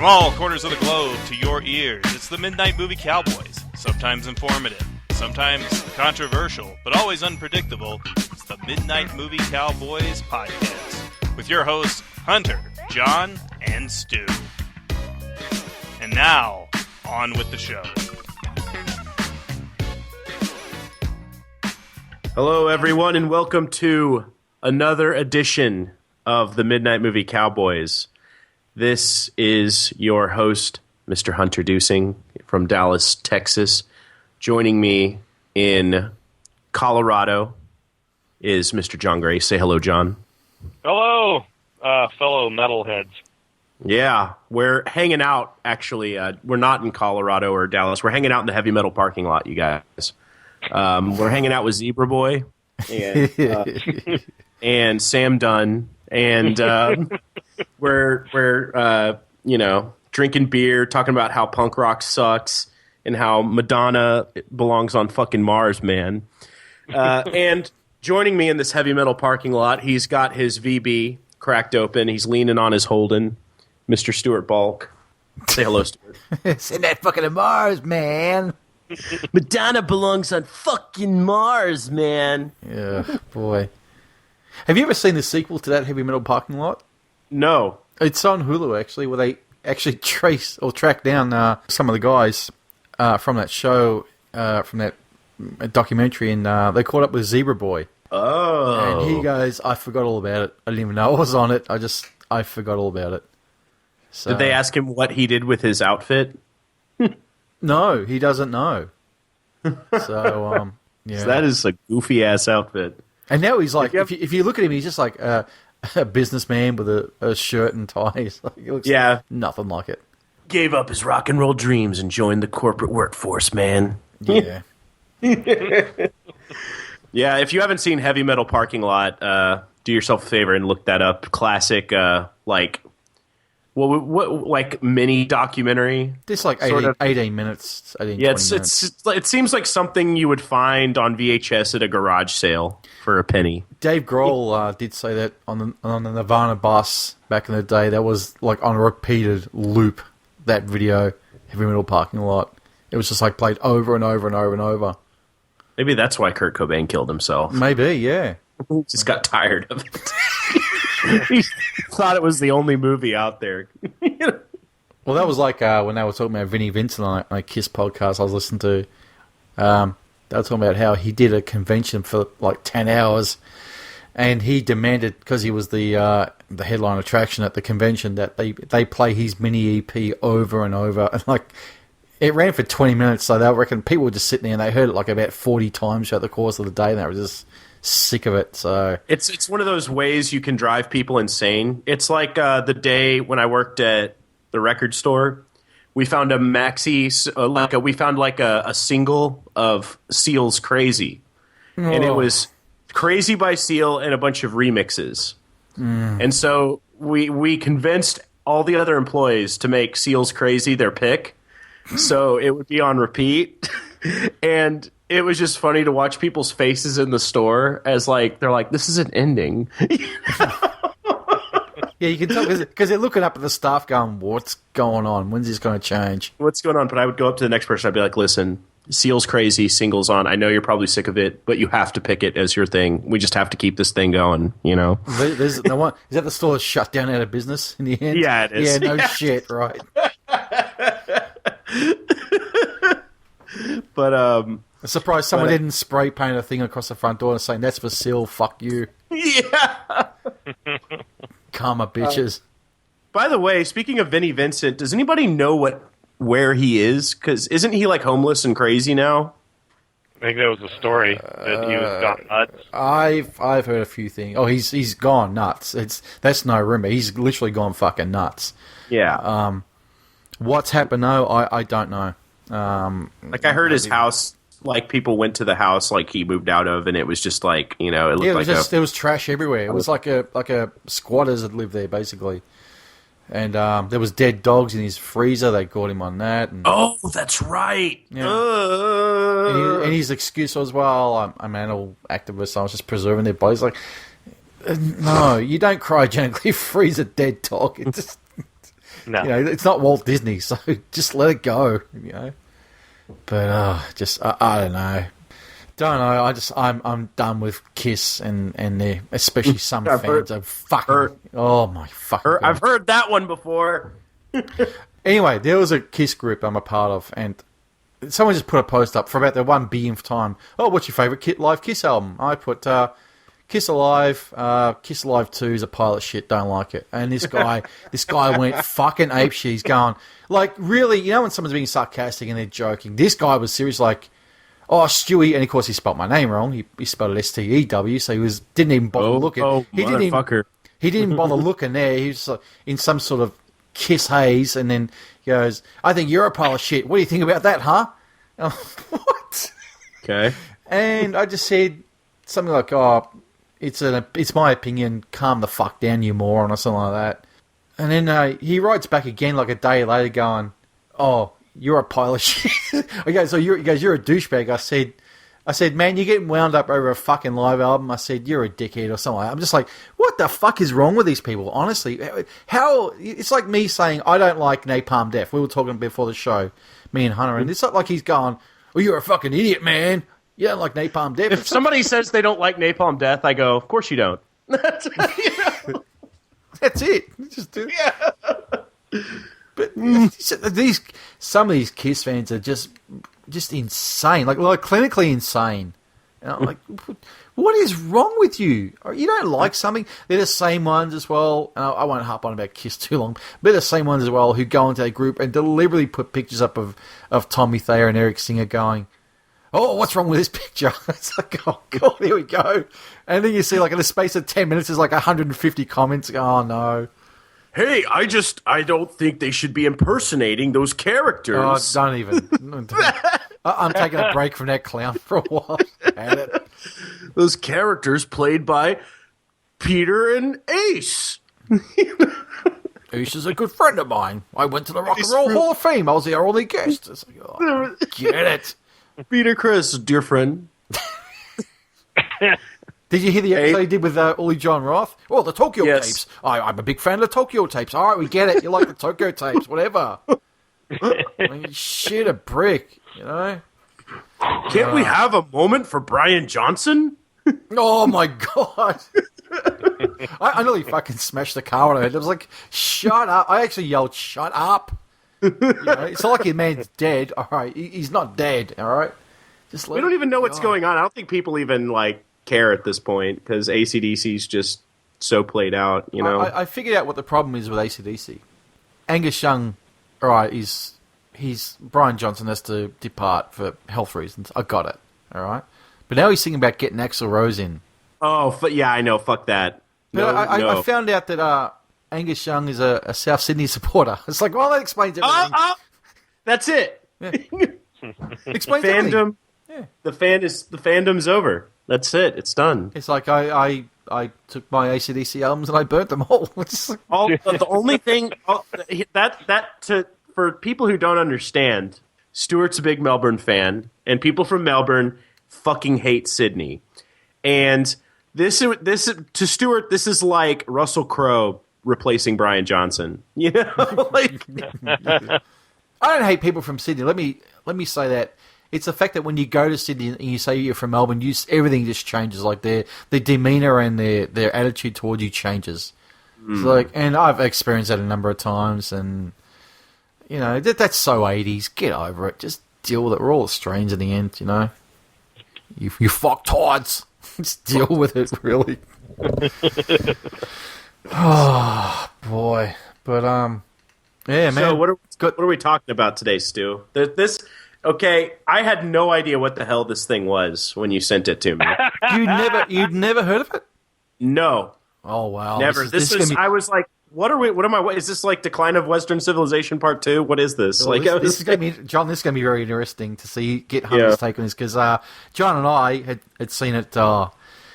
From all corners of the globe to your ears, it's the Midnight Movie Cowboys. Sometimes informative, sometimes controversial, but always unpredictable. It's the Midnight Movie Cowboys podcast with your hosts, Hunter, John, and Stu. And now, on with the show. Hello, everyone, and welcome to another edition of the Midnight Movie Cowboys. This is your host, Mr. Hunter Dusing from Dallas, Texas. Joining me in Colorado is Mr. John Gray. Say hello, John. Hello, fellow metalheads. Yeah, we're hanging out, actually. We're not in Colorado or Dallas. We're hanging out in the heavy metal parking lot, you guys. We're hanging out with Zebra Boy and Sam Dunn, and we're drinking beer, talking about how punk rock sucks and how Madonna belongs on fucking Mars, man. And joining me in this heavy metal parking lot, he's got his VB cracked open. He's leaning on his Holden, Mr. Stuart Balk. Say hello, Stuart. Send that fucking to Mars, man. Madonna belongs on fucking Mars, man. Yeah, boy. Have you ever seen the sequel to that heavy metal parking lot? No. It's on Hulu, actually, where they actually track down some of the guys from that show, from that documentary, and they caught up with Zebra Boy. Oh. And he goes, I forgot all about it. I didn't even know I was on it. I forgot all about it. So, did they ask him what he did with his outfit? No, he doesn't know. So, yeah. So that is a goofy-ass outfit. And now he's like, if you look at him, he's just like a businessman with a shirt and tie. Like, he looks nothing like it. Gave up his rock and roll dreams and joined the corporate workforce, man. Yeah. Yeah, if you haven't seen Heavy Metal Parking Lot, do yourself a favor and look that up. Classic, like mini documentary. Just like 18 minutes, 18, yeah, 20 minutes. It seems like something you would find on VHS at a garage sale for a penny. Dave Grohl did say that on the Nirvana bus back in the day. That was like on a repeated loop, that video, Heavy Metal Parking Lot. It was just like played over and over and over and over. Maybe that's why Kurt Cobain killed himself. Maybe, yeah. He just got tired of it. He thought it was the only movie out there. Well, that was like when they were talking about Vinnie Vincent on a Kiss podcast I was listening to. They were talking about how he did a convention for like 10 hours, and he demanded, because he was the headline attraction at the convention, that they play his mini EP over and over. And like, it ran for 20 minutes, so they reckon people were just sitting there and they heard it like about 40 times throughout the course of the day, and they were just sick of it. So it's one of those ways you can drive people insane. It's like the day when I worked at the record store, we found a a single of Seal's Crazy, and it was Crazy by Seal and a bunch of remixes. And so we convinced all the other employees to make Seal's Crazy their pick, so it would be on repeat. And it was just funny to watch people's faces in the store as like they're like, "This isn't ending." Yeah, you can tell because they're looking up at the staff, going, "What's going on? When's this going to change? What's going on?" But I would go up to the next person. I'd be like, "Listen, Seal's Crazy, singles on. I know you're probably sick of it, but you have to pick it as your thing. We just have to keep this thing going, you know." There's no one. Is that the store that's shut down out of business in the end? Yeah, it is. Yeah, no shit, right? But I'm surprised someone didn't spray paint a thing across the front door and saying, "That's for Seal, fuck you." Yeah. Karma, bitches. By the way, speaking of Vinnie Vincent, does anybody know where he is? Because isn't he like homeless and crazy now? I think that was the story, that he was gone nuts. I've heard a few things. Oh, he's gone nuts. That's no rumor. He's literally gone fucking nuts. Yeah. What's happened though? I don't know. Like I heard his house. Like people went to the house like he moved out of, and it was just like, it looked there was trash everywhere. It was like a squatters that lived there basically, and there was dead dogs in his freezer. They caught him on that. And, oh, that's right. Yeah. And his excuse was, "Well, I'm an animal activist. I was just preserving their bodies." Like, no, you don't cryogenically freeze a dead dog. It just No. You know, it's not Walt Disney, so just let it go. You know, but I don't know. I'm done with Kiss and especially some fans are fucking. Oh my fucking! God. I've heard that one before. Anyway, there was a Kiss group I'm a part of, and someone just put a post up for about the 1 billionth time. Oh, what's your favourite live Kiss album? I put Kiss Alive. Kiss Alive 2 is a pile of shit. Don't like it. And this guy went fucking apeshit. He's going like, really? You know when someone's being sarcastic and they're joking? This guy was serious, like, oh, Stewie, and of course he spelled my name wrong. He spelled it Stew, so he didn't even bother looking. He didn't even bother looking there. He was in some sort of Kiss haze, and then he goes, I think you're a pile of shit. What do you think about that, huh? What? Okay. And I just said something like, oh, it's my opinion, calm the fuck down, you moron, or something like that. And then he writes back again like a day later going, oh, you're a pile of shit. He goes, you're a douchebag. I said, man, you're getting wound up over a fucking live album. I said, you're a dickhead or something like that. I'm just like, what the fuck is wrong with these people? Honestly, how? It's like me saying I don't like Napalm Death. We were talking before the show, me and Hunter, and it's not like he's going, well, you're a fucking idiot, man. You don't like Napalm Death. If somebody says they don't like Napalm Death, I go, of course you don't. That's it. Just do it. Yeah. But some of these Kiss fans are just insane, like clinically insane. And I'm like, what is wrong with you? You don't like something? They're the same ones as well. And I won't harp on about Kiss too long. But they're the same ones as well who go into a group and deliberately put pictures up of Tommy Thayer and Eric Singer going, oh, what's wrong with this picture? It's like, oh god, here we go. And then you see, like, in the space of 10 minutes, there's like 150 comments. Oh no. Hey, I don't think they should be impersonating those characters. Oh, don't even. I'm taking a break from that clown for a while. Those characters played by Peter and Ace. Ace is a good friend of mine. I went to the Rock and Roll Hall of Fame. I was the only guest. It's like, oh, get it. Peter Criss, dear friend. Did you hear the episode he did with Ollie John Roth? Oh, the Tokyo tapes. I'm a big fan of the Tokyo tapes. All right, we get it. You like the Tokyo tapes, whatever. I mean, shit a brick, you know? Can't we have a moment for Brian Johnson? Oh, my God. I nearly fucking smashed the car on it. I was like, shut up. I actually yelled, shut up. You know, it's not like your man's dead. All right, he's not dead, all right? We don't even know what's going on. I don't think people even, like, care at this point because AC/DC's just so played out, you know. I figured out what the problem is with AC/DC. Angus Young, all right, he's Brian Johnson has to depart for health reasons. I got it, all right. But now he's thinking about getting Axl Rose in. Oh, yeah, I know. Fuck that. But I found out that Angus Young is a South Sydney supporter. It's like, well, that explains everything. That's it. Yeah. Explains everything. Yeah. The fandom's over. That's it. It's done. It's like I took my AC/DC albums and I burnt them all. The only thing for people who don't understand, Stuart's a big Melbourne fan, and people from Melbourne fucking hate Sydney. And this to Stuart, this is like Russell Crowe replacing Brian Johnson. You know, like I don't hate people from Sydney. Let me say that. It's the fact that when you go to Sydney and you say you're from Melbourne, everything just changes. Like their demeanour and their attitude towards you changes. It's like, and I've experienced that a number of times, and you know that's so 80s. Get over it. Just deal with it. We're all Australians in the end, you know. You fucktards. Just deal with it, really. Oh boy, but yeah, man. So what are we talking about today, Stu? Okay, I had no idea what the hell this thing was when you sent it to me. You'd never heard of it? No. Oh wow. Never. I was like, is this like Decline of Western Civilization Part 2? What is this? Well, this is going to be, John, this is going to be very interesting to get Hunter's take on this, because John and I had seen it, I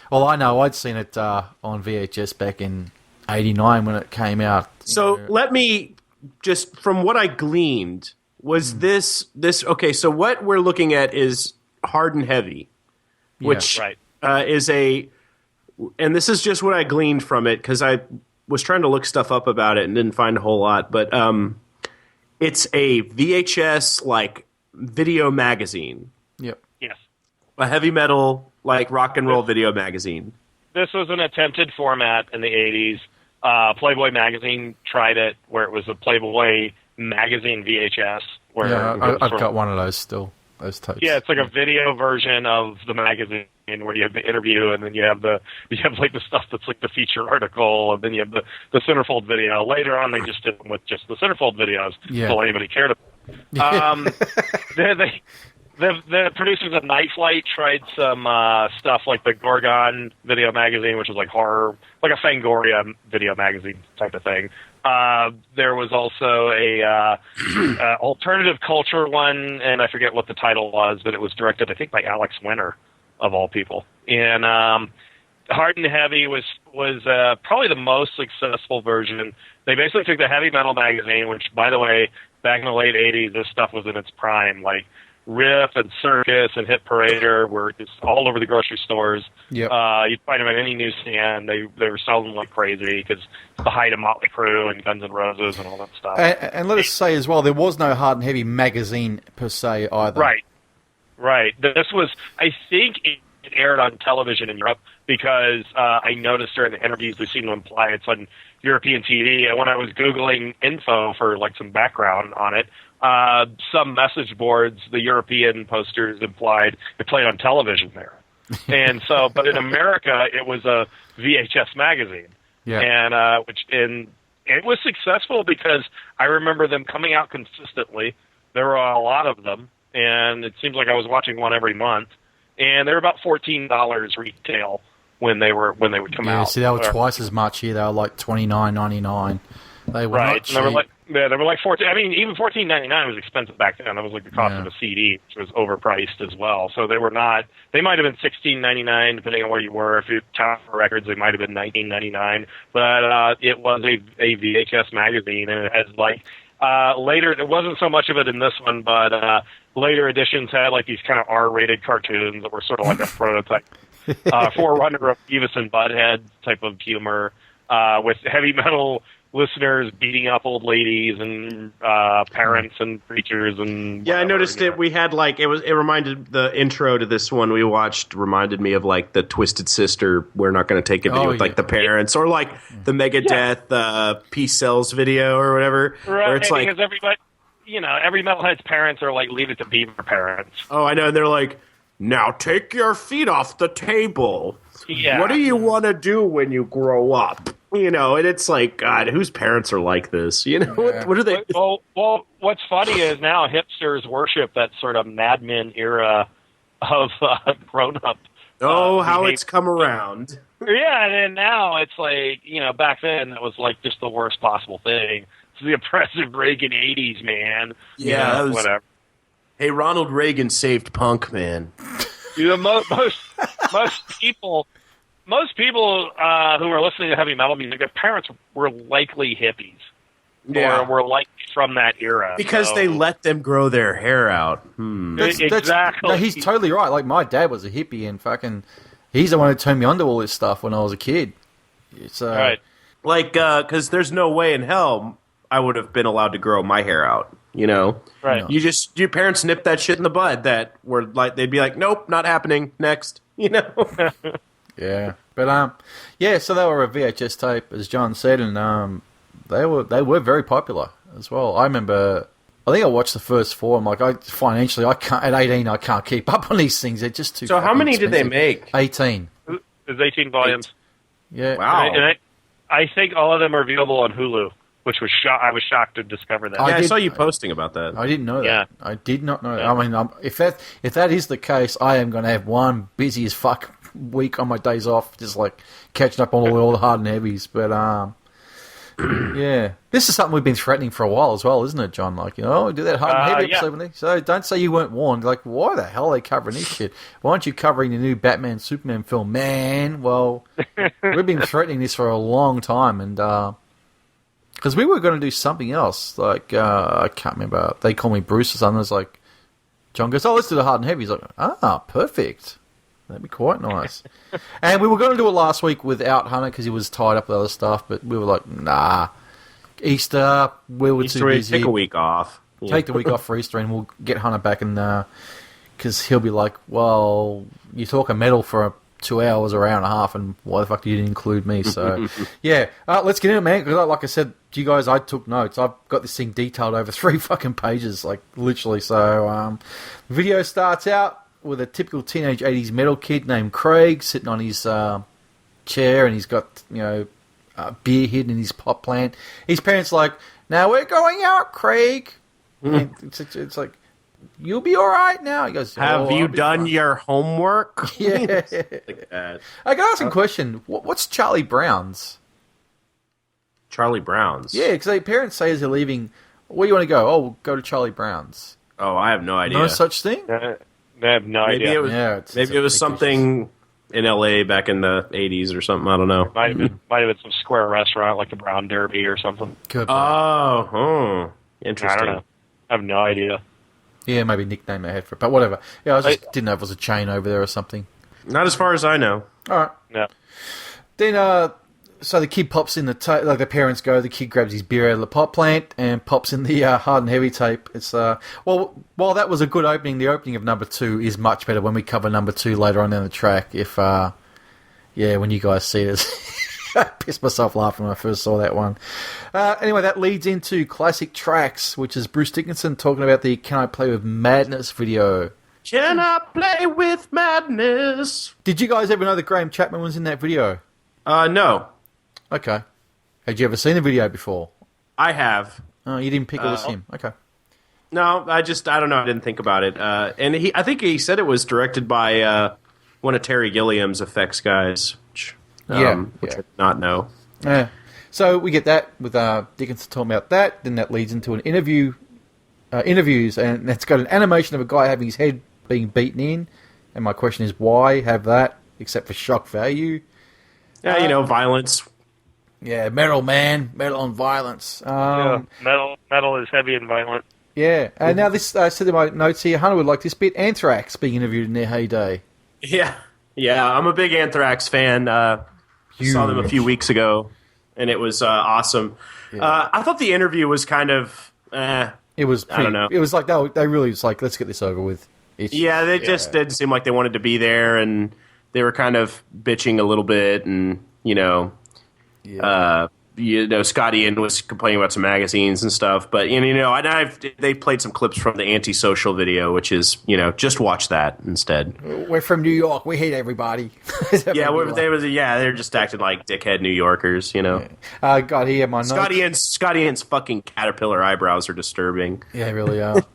know I'd seen it on VHS back in 89 when it came out. So let me, just from what I gleaned, was this okay? So what we're looking at is Hard and Heavy, which is and this is just what I gleaned from it, because was trying to look stuff up about it and didn't find a whole lot, but it's a VHS like video magazine. Yep. Yes. A heavy metal like rock and roll video magazine. This was an attempted format in the 80s. Playboy magazine tried it, where it was a Playboy magazine VHS. Where I've got one of those still. Those tapes. Yeah, it's like a video version of the magazine where you have the interview, and then you have like the stuff that's like the feature article, and then you have the centerfold video. Later on, they just did them with just the centerfold videos. Yeah. So anybody cared about. The producers of Night Flight tried some stuff like the Gorgon video magazine, which was like horror, like a Fangoria video magazine type of thing. There was also a alternative culture one, and I forget what the title was, but it was directed, I think, by Alex Winter, of all people. And Hard and Heavy was probably the most successful version. They basically took the heavy metal magazine, which, by the way, back in the late 80s, this stuff was in its prime. Like Riff and Circus and Hit Parader were just all over the grocery stores. Yep. You'd find them at any newsstand. They were selling them like crazy because it's the height of Motley Crue and Guns N' Roses and all that stuff. And let us say as well, there was no Hard and Heavy magazine per se either. Right. This was, I think it aired on television in Europe because I noticed during the interviews they seem to imply it's on European TV. And when I was Googling info for like some background on it, some message boards, the European posters implied it played on television there. And so, but in America, it was a VHS magazine. Yeah. And it was successful because I remember them coming out consistently. There were a lot of them, and it seems like I was watching one every month. And they were about $14 retail when they would come out. Yeah, see, they were twice as much here. They were like $29.99. They were not cheap. They were like 14. I mean, even $14.99 was expensive back then. That was like the cost of a CD, which was overpriced as well. So they were not. They might have been $16.99 depending on where you were. If you Tower Records, they might have been $19.99. But it was a VHS magazine, and it has like later. There wasn't so much of it in this one, but later editions had like these kind of R-rated cartoons that were sort of like a prototype, forerunner of Beavis and Butthead type of humor, with heavy metal listeners beating up old ladies and parents and preachers and whatever, I noticed it. We had like it reminded the intro to this one we watched reminded me of like the Twisted Sister We're Not Going to Take It video with like the parents or like the Megadeth Peace Sells video or whatever. Right, where it's like because everybody, every metalhead's parents are like Leave It to Beaver parents. Oh, I know, and they're like, now take your feet off the table. Yeah. What do you want to do when you grow up? And it's like, God, whose parents are like this? What are they? Well, what's funny is now hipsters worship that sort of Mad Men era of grown-up. How behavior. It's come around. Yeah, and then now it's like, back then it was like just the worst possible thing. It's the oppressive Reagan 80s, man. Yeah, whatever. Hey, Ronald Reagan saved punk, man. Most people who are listening to heavy metal music, their parents were likely hippies. Yeah. Or were likely from that era. Because they let them grow their hair out. Exactly. No, he's totally right. Like, my dad was a hippie, and fucking, he's the one who turned me on to all this stuff when I was a kid. It's, right. Like, because there's no way in hell I would have been allowed to grow my hair out. Right. Your parents nipped that shit in the bud that were like, they'd be like, nope, not happening. Next. Yeah, but so they were a VHS tape, as John said, and they were very popular as well. I remember, I think I watched the first four. I'm like, I can't at 18, I can't keep up on these things. They're just too. So how many expensive. did they make? 18. There's 18 volumes. Yeah. Wow. And I think all of them are viewable on Hulu, which was I was shocked to discover that. I saw you posting about that. I didn't know that. Yeah. I did not know that. Yeah. I mean, if that is the case, I am going to have one busy as fuck week on my days off, just like catching up on all the hard and heavies. But yeah, this is something we've been threatening for a while as well, isn't it, John? Like, do that hard and heavy episode with me. So don't say you weren't warned. Like, why the hell are they covering this shit? Why aren't you covering the new Batman Superman film, man? Well, we've been threatening this for a long time, and because we were going to do something else. Like, I can't remember. They call me Bruce or something. It's like, John goes, let's do the hard and heavy. He's like, perfect. That'd be quite nice. And we were going to do it last week without Hunter because he was tied up with other stuff, but we were like, nah. Easter, we were too busy. Take a week off. Take the week off for Easter, and we'll get Hunter back, and because he'll be like, well, you talk a metal for 2 hours or hour and a half, and why the fuck did you didn't include me? So, yeah, let's get in it, man. Because like I said to you guys, I took notes. I've got this thing detailed over 3 fucking pages, like literally. So, the video starts out with a typical teenage 80s metal kid named Craig sitting on his chair, and he's got, beer hidden in his pot plant. His parents like, now we're going out, Craig. And it's like, you'll be all right now. He goes, have you done fine. your homework? Yeah. Like that. I got to ask a question. What's Charlie Brown's? Charlie Brown's? Yeah, because their parents say as they're leaving, where do you want to go? Oh, we'll go to Charlie Brown's. Oh, I have no idea. No such thing? I have no Maybe idea. It was something in L.A. back in the 80s or something. I don't know. Might have been some square restaurant like the Brown Derby or something. Could be. Interesting. I don't know. I have no idea. Yeah, maybe nickname they had for it, but whatever. Yeah, didn't know if it was a chain over there or something. Not as far as I know. All right. No. Then, so the kid pops in like the parents go, the kid grabs his beer out of the pot plant and pops in the hard and heavy tape. It's while that was a good opening, the opening of number 2 is much better when we cover number 2 later on down the track. If when you guys see it, I pissed myself laughing when I first saw that one. Anyway, that leads into classic tracks, which is Bruce Dickinson talking about the "Can I Play with Madness" video. Can I play with madness? Did you guys ever know that Graham Chapman was in that video? No. Okay. Had you ever seen the video before? I have. Oh, you didn't pick it was him. Okay. No, I don't know. I didn't think about it. And I think he said it was directed by one of Terry Gilliam's effects guys, which I did not know. Yeah. So we get that with Dickinson talking about that. Then that leads into an interviews, and it's got an animation of a guy having his head being beaten in. And my question is, why have that except for shock value? Yeah, violence. Yeah, metal, man. Metal and violence. Metal is heavy and violent. Yeah. And now this, I said in my notes here, Hunter would like this bit, Anthrax being interviewed in their heyday. Yeah. Yeah, I'm a big Anthrax fan. Saw them a few weeks ago, and it was awesome. Yeah. I thought the interview was kind of... it was pretty, I don't know. It was like, they really was like, let's get this over with. They just didn't seem like they wanted to be there, and they were kind of bitching a little bit, and, Scott Ian was complaining about some magazines and stuff, but, they played some clips from the Antisocial video, which is, just watch that instead. We're from New York. We hate everybody. They're just acting like dickhead New Yorkers, Yeah. God, he had my notes. Scott Ian's fucking caterpillar eyebrows are disturbing. Yeah, they really are.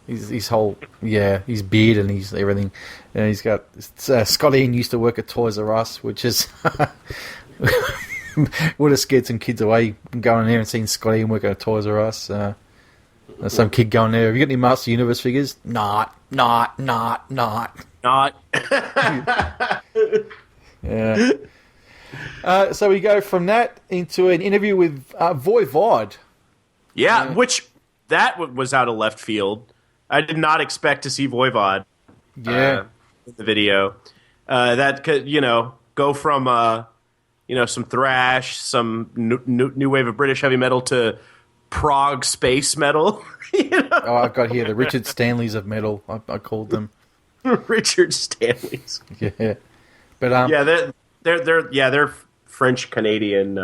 his whole, his beard and his everything. And he's got, Scott Ian used to work at Toys R Us, which is... would have scared some kids away going in there and seeing Scott Ian working at Toys R Us. Some kid going there, have you got any Master Universe figures? Not. Yeah. So we go from that into an interview with Voivod. Yeah, which that was out of left field. I did not expect to see Voivod. Yeah. In the video. That could, go from... some thrash, some new wave of British heavy metal to prog space metal. Oh, I've got here the Richard Stanleys of metal. I called them Richard Stanleys. Yeah, but they're French Canadian,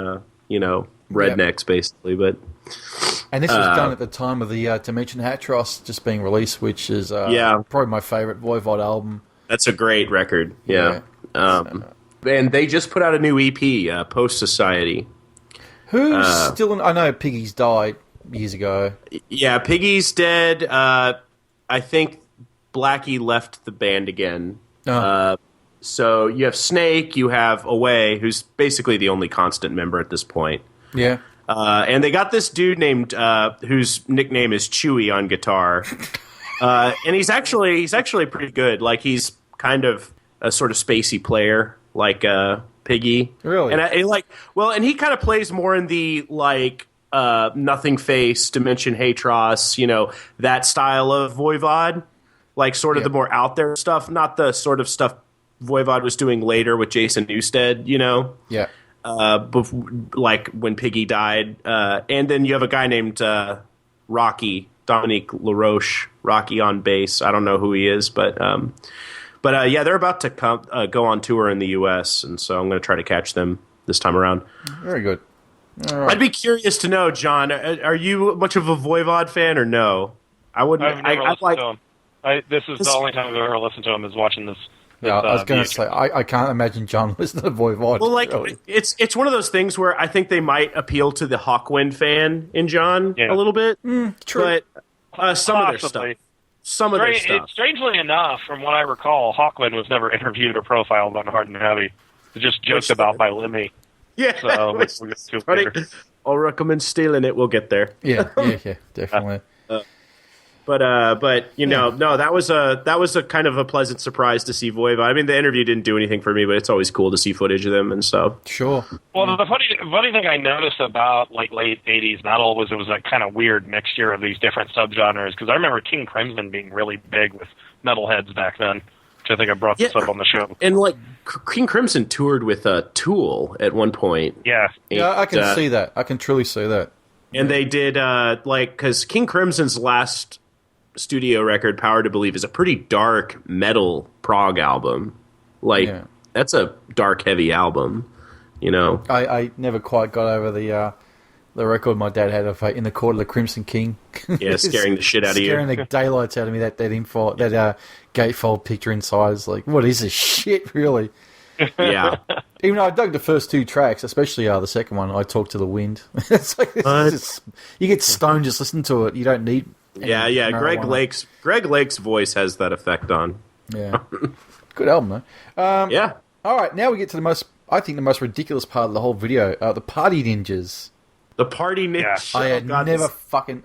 rednecks basically. But and this was done at the time of the Dimension Hatros just being released, which is probably my favorite Voivod album. That's a great record. Yeah. And they just put out a new EP, Post Society. Who's still in... I know Piggy's died years ago. Yeah, Piggy's dead. I think Blackie left the band again. Oh. So you have Snake, you have Away, who's basically the only constant member at this point. Yeah. And they got this dude named... whose nickname is Chewy on guitar. And he's actually pretty good. Like, he's kind of a sort of spacey player. Like Piggy, really, and he kind of plays more in the Nothing Face, Dimension Hatros, that style of Voivod, like sort of the more out there stuff, not the sort of stuff Voivod was doing later with Jason Newsted, you know? Yeah. Like when Piggy died. And then you have a guy named Rocky, Dominique LaRoche, Rocky on bass. I don't know who he is, but yeah, they're about to go on tour in the U.S., and so I'm going to try to catch them this time around. Very good. All right. I'd be curious to know, John, are you much of a Voivod fan or no? I wouldn't. I've never listened to him. This is the only time I've ever listened to him is watching this. Yeah, I was going to say, I can't imagine John listening to Voivod. Well, like, really. it's one of those things where I think they might appeal to the Hawkwind fan in John a little bit. True. But some of their stuff. Some of their stuff. Strangely enough, from what I recall, Hawkwind was never interviewed or profiled on Hard and Heavy. It was just joked about by Lemmy. Yeah, so funny. I'll recommend stealing it. We'll get there. Yeah, definitely. But you know, no, that was a kind of a pleasant surprise to see Voivod. I mean, the interview didn't do anything for me, but it's always cool to see footage of them and stuff. Sure. Well, the funny thing I noticed about like late '80s metal was it was a kind of weird mixture of these different subgenres. Because I remember King Crimson being really big with metalheads back then. Which I think I brought this up on the show. And like King Crimson toured with Tool at one point. Yeah, I can see that. I can truly see that. And they did because King Crimson's last studio record, Power to Believe, is a pretty dark metal prog album. Like that's a dark, heavy album. You know, I never quite got over the record my dad had of In the Court of the Crimson King. Yeah, scaring the shit out of you. Scaring the daylights out of me, that gatefold picture inside is like, what is this shit, really? Yeah. Even though I dug the first two tracks, especially the second one, I Talk to the Wind. It's like, you get stoned just listening to it. You don't need... Yeah. Greg Lake's voice has that effect on. Yeah. Good album, though. Yeah. All right, now we get to the most ridiculous part of the whole video, the Party Ninjas. The Party Ninjas.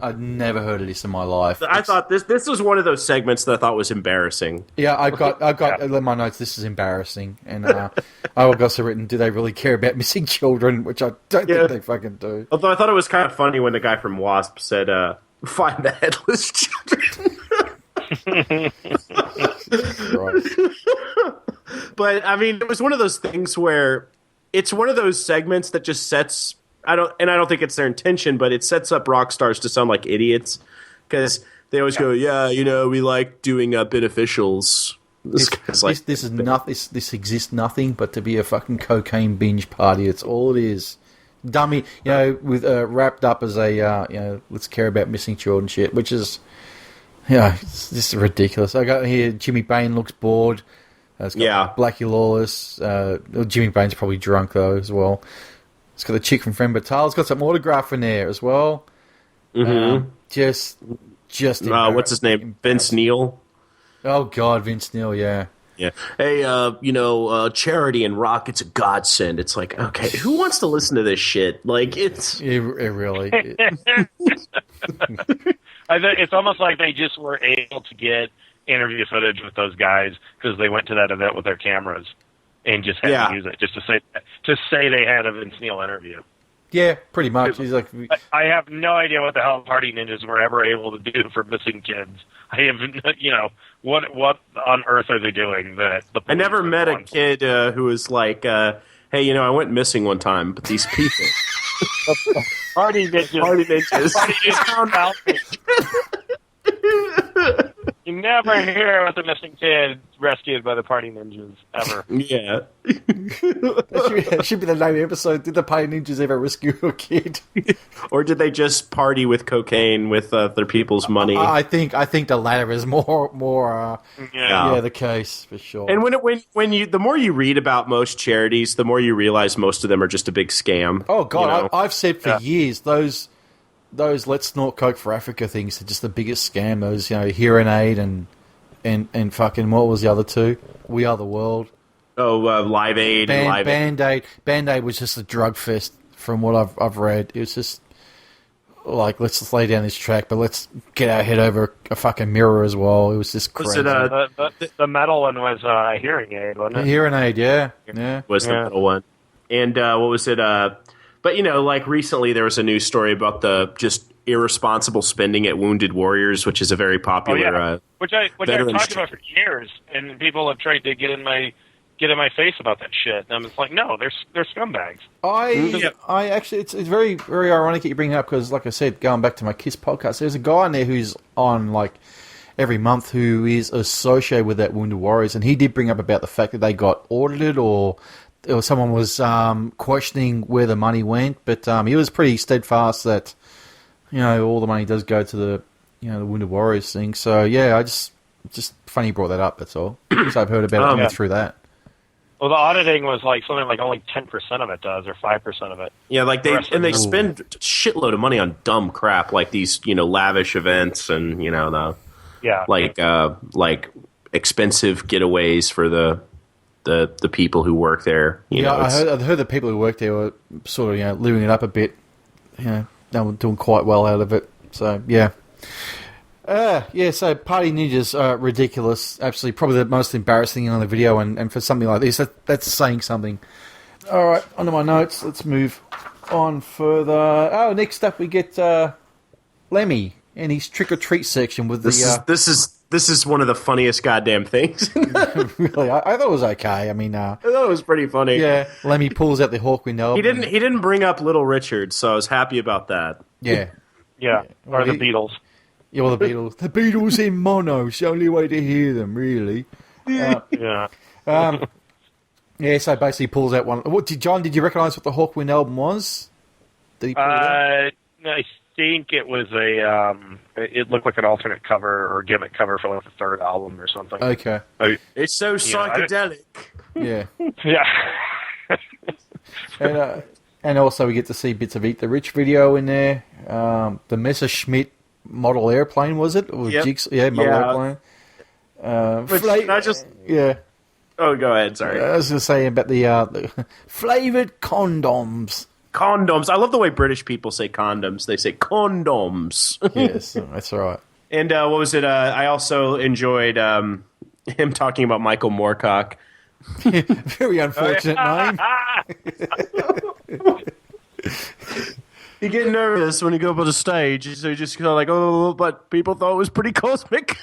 I'd never heard of this in my life. I thought this was one of those segments that I thought was embarrassing. Yeah, I got in my notes, this is embarrassing. And I also written, do they really care about missing children? Which I don't think they fucking do. Although I thought it was kind of funny when the guy from Wasp said, find the headless children. Right. But, I mean, it was one of those things where it's one of those segments that just sets... I don't think it's their intention, but it sets up rock stars to sound like idiots because they always go, "Yeah, you know, we like doing beneficials." This exists nothing but to be a fucking cocaine binge party. It's all it is. Dummy, you know, with wrapped up as a let's care about missing children shit, which is it's just ridiculous. I got here. Jimmy Bain looks bored. It's got Blackie Lawless. Jimmy Bain's probably drunk though as well. It's got the chick from Femme Fatale. It's got some autograph in there as well. Mm-hmm. Just what's his name? Vince Neil. Oh God, Vince Neil. Yeah. Yeah. Hey, charity and rock, it's a godsend. It's like, okay, who wants to listen to this shit? Like, it's... It really... I think it's almost like they just were able to get interview footage with those guys because they went to that event with their cameras. And just had to use it just to say they had a Vince Neil interview. Yeah, pretty much. He's like, I have no idea what the hell Party Ninjas were ever able to do for missing kids. I have, what on earth are they doing? I never met a kid who was like, hey, I went missing one time, but these people. Party Ninjas found out. You never hear about the missing kid rescued by the Party Ninjas, ever. Yeah. That should be the name of the episode. Did the Party Ninjas ever rescue a kid? Or did they just party with cocaine with other people's money? I think the latter is more the case, for sure. And when you the more you read about most charities, the more you realize most of them are just a big scam. Oh, God, I've said for years, those Let's Snort Coke for Africa things are just the biggest scam. Those, Hearing Aid and fucking, what was the other two? We Are the World. Oh, Live Aid. Band-Aid. Band-Aid was just a drug fest from what I've read. It was just like, let's just lay down this track, but let's get our head over a fucking mirror as well. It was just crazy. The metal one was Hearing Aid, wasn't it? Hearing Aid, yeah. Was the metal one. And what was it? But, like recently there was a news story about the just irresponsible spending at Wounded Warriors, which is a very popular... which I've talked about for years, and people have tried to get in my get in my face about that shit. And I'm just like, no, they're scumbags. I actually, it's very, very ironic that you bring it up because, like I said, going back to my Kiss podcast, there's a guy in there who's on like every month who is associated with that Wounded Warriors, and he did bring up about the fact that they got audited or someone was questioning where the money went, but he was pretty steadfast that all the money does go to the the Wounded Warriors thing. So yeah, just funny you brought that up. That's all. Because I've heard about it through that. Well, the auditing was like something like only 10% of it does, or 5% of it. Yeah, like they spend a shitload of money on dumb crap like these lavish events and like expensive getaways for the people who work there. I heard the people who work there were sort of living it up a bit. They were doing quite well out of it. So yeah. So Party Ninjas are ridiculous. Absolutely, probably the most embarrassing thing on the video, and for something like this, that's saying something. All right, onto my notes. Let's move on further. Oh, next up we get Lemmy and his trick or treat section with this is one of the funniest goddamn things. Really, I thought it was okay. I mean, I thought it was pretty funny. Yeah, Lemmy pulls out the Hawkwind album. He didn't bring up Little Richard, so I was happy about that. Yeah, or the Beatles. Yeah, well, the Beatles. The Beatles in mono. It's the only way to hear them, really. So basically pulls out one. John, did you recognise what the Hawkwind album was? Did he pull it out? I think it was it looked like an alternate cover or gimmick cover for like the third album or something. Okay. It's so psychedelic. Yeah. Yeah. And also we get to see bits of Eat the Rich video in there. The Messerschmitt model airplane, was it? Or Yep. Model airplane. Yeah. Oh, go ahead, sorry. I was going to say about the flavoured condoms. Condoms. I love the way British people say condoms. They say condoms. Yes, that's right. And what was it? I also enjoyed him talking about Michael Moorcock. Very unfortunate name. You get nervous when you go up on the stage, so you just go like, oh, but people thought it was pretty cosmic.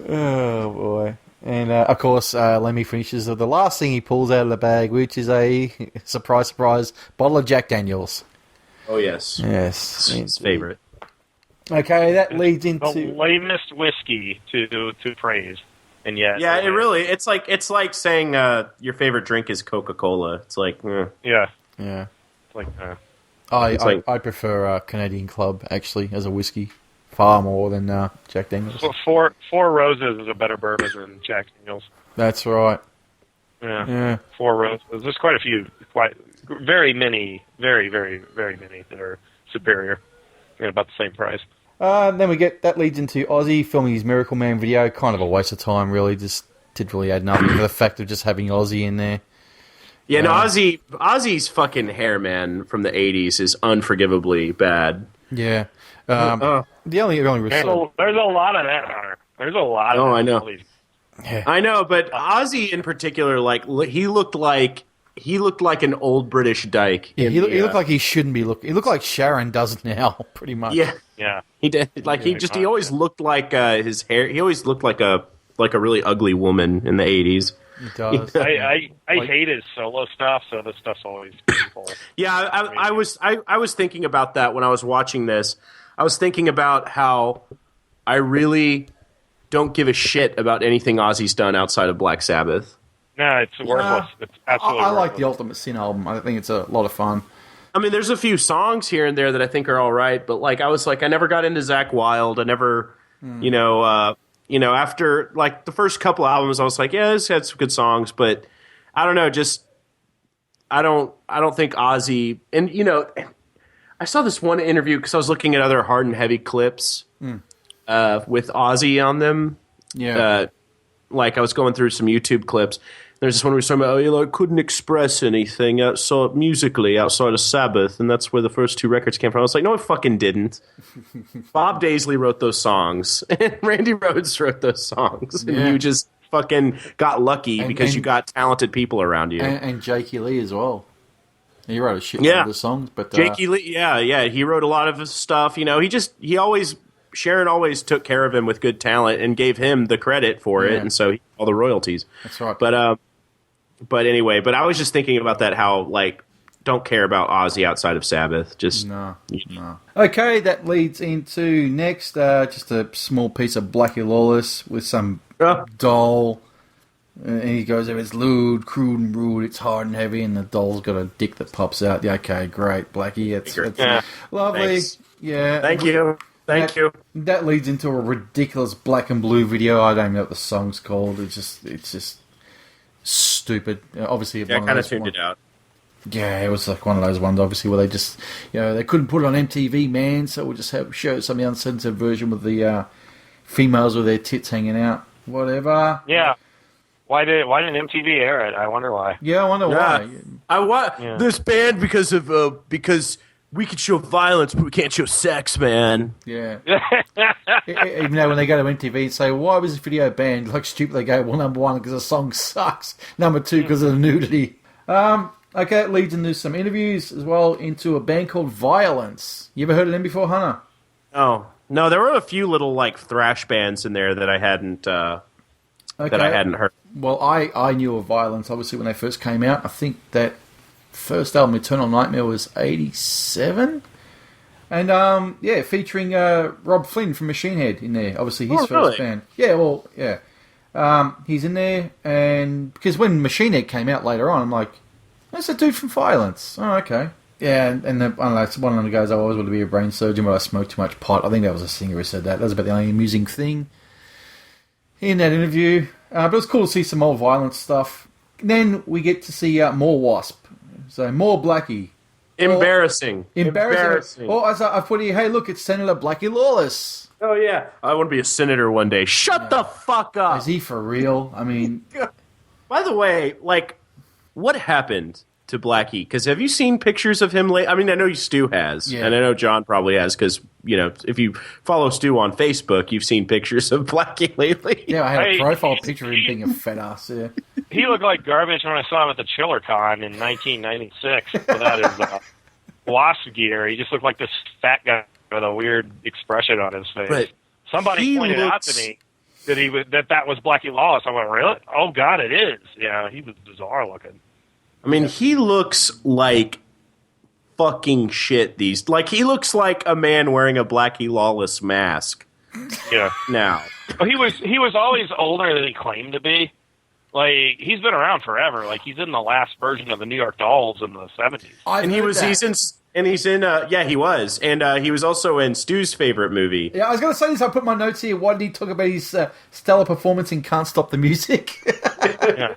Oh, boy. And, of course, Lemmy finishes with the last thing he pulls out of the bag, which is a, surprise, surprise, bottle of Jack Daniels. Oh, yes. Yes. His favorite. Okay, that leads into... The lamest whiskey to praise. And yet... Yeah, it's like saying your favorite drink is Coca-Cola. It's like... Yeah. Yeah. It's like... I prefer Canadian Club, actually, as a whiskey. Far more than Jack Daniels. Well, Four Roses is a better bourbon than Jack Daniels. That's right. Yeah. Four Roses. There's quite a few, very many, very, very, very many that are superior at about the same price. Then that leads into Ozzy filming his Miracle Man video. Kind of a waste of time, really. Just didn't really add nothing for the fact of just having Ozzy in there. Yeah, no, Ozzy's fucking hair, man, from the 80s is unforgivably bad. Yeah. The only there's a lot of that, Hunter. There's a lot of that. I know. Yeah. I know, but Ozzy in particular, like he looked like an old British dyke. Yeah, he looked like he shouldn't be looking. He looked like Sharon does now, pretty much. Yeah. He did. Like he always looked like his hair. He always looked like a really ugly woman in the 80s. He does. I hate his solo stuff, so this stuff's always painful. Yeah, I was thinking about that when I was watching this. I was thinking about how I really don't give a shit about anything Ozzy's done outside of Black Sabbath. No, it's worthless. It's absolutely I worthless. like the Ultimate Sin album. I think it's a lot of fun. I mean, there's a few songs here and there that I think are all right, but like I never got into Zakk Wylde. I never, after like the first couple albums, I was like, yeah, this had some good songs, but I don't know, just I don't think Ozzy, and I saw this one interview because I was looking at other Hard and Heavy clips with Ozzy on them. Yeah. Like I was going through some YouTube clips. There's this one where he's talking about, couldn't express anything musically outside of Sabbath, and that's where the first two records came from. I was like, no, it fucking didn't. Bob Daisley wrote those songs, and Randy Rhoads wrote those songs, and you just fucking got lucky because you got talented people around you. And Jakey Lee as well. He wrote a shit ton of the songs, but Jakey Lee, yeah, he wrote a lot of his stuff. He always Sharon always took care of him with good talent and gave him the credit for it, and so he all the royalties. That's right. But anyway, I was just thinking about that, how, like, don't care about Ozzy outside of Sabbath. Just No. Okay, that leads into next, just a small piece of Blackie Lawless with some doll. And he goes, it's lewd, crude and rude, it's hard and heavy, and the doll's got a dick that pops out. Yeah, okay, great, Blackie. It's lovely. Thanks. Yeah. Thank you. That leads into a ridiculous black and blue video. I don't know what the song's called. It's just stupid. Obviously, I kind of tuned it out. Yeah, it was like one of those ones, obviously, where they just, they couldn't put it on MTV, man, so we'll just show some of the uncensored version with the females with their tits hanging out. Whatever. Yeah. Why didn't MTV air it? I wonder why. Yeah, I wonder why. This banned because we can show violence, but we can't show sex, man. Yeah. Even though when they go to MTV and say, why was this video banned? Like, stupid, they go, well, number one, because the song sucks. Number two, because of the nudity. Okay, it leads into some interviews as well, into a band called Violence. You ever heard of them before, Hunter? Oh, no, there were a few little, like, thrash bands in there that I hadn't heard. Well, I knew of Violence, obviously, when they first came out. I think that first album, Eternal Nightmare, was 87. And, featuring Rob Flynn from Machine Head in there. Obviously, his first band. Yeah, well, yeah. He's in there, and because when Machine Head came out later on, I'm like, that's a dude from Violence. Oh, okay. Yeah, and I don't know, it's one of them goes, I always want to be a brain surgeon, but I smoke too much pot. I think that was a singer who said that. That was about the only amusing thing in that interview. But it was cool to see some more Violence stuff. Then we get to see more Wasp. So more Blackie. Embarrassing. Oh, I put here, hey, look, it's Senator Blackie Lawless. Oh, yeah. I want to be a senator one day. Shut the fuck up. Is he for real? I mean... By the way, like, what happened to Blackie? Because have you seen pictures of him I mean, I know Stu has, and I know John probably has, because, if you follow Stu on Facebook, you've seen pictures of Blackie lately. Yeah, I had a profile picture of him being a fat ass, yeah. He looked like garbage when I saw him at the ChillerCon in 1996 without his Wasp gear. He just looked like this fat guy with a weird expression on his face. But somebody pointed out to me that was Blackie Lawless. I went, really? Oh, God, it is. Yeah, he was bizarre looking. I mean, he looks like fucking shit. He looks like a man wearing a Blackie Lawless mask. Yeah. Now. Well, he was always older than he claimed to be. Like, he's been around forever. Like, he's in the last version of the New York Dolls in the 70s. He was. And he was also in Stu's favorite movie. Yeah, I was going to say this. I put my notes here. Why did he talk about his stellar performance in Can't Stop the Music? Yeah.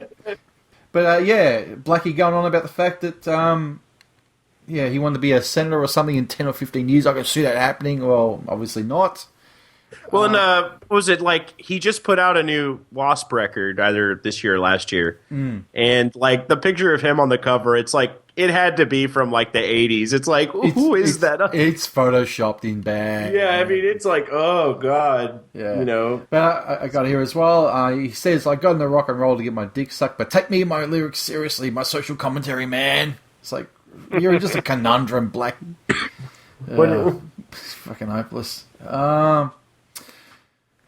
But, Blackie going on about the fact that, he wanted to be a senator or something in 10 or 15 years. I can see that happening. Well, obviously not. Well, and what was it, like, he just put out a new Wasp record, either this year or last year. And, like, the picture of him on the cover, it's like, it had to be from, like, the 80s. It's like, who is that? It's photoshopped in bad. Yeah, I mean, it's like, oh, God. Yeah. But I got here as well. He says, I got into rock and roll to get my dick sucked, but take me and my lyrics seriously, my social commentary, man. It's like, you're just a conundrum, Black. Fucking hopeless.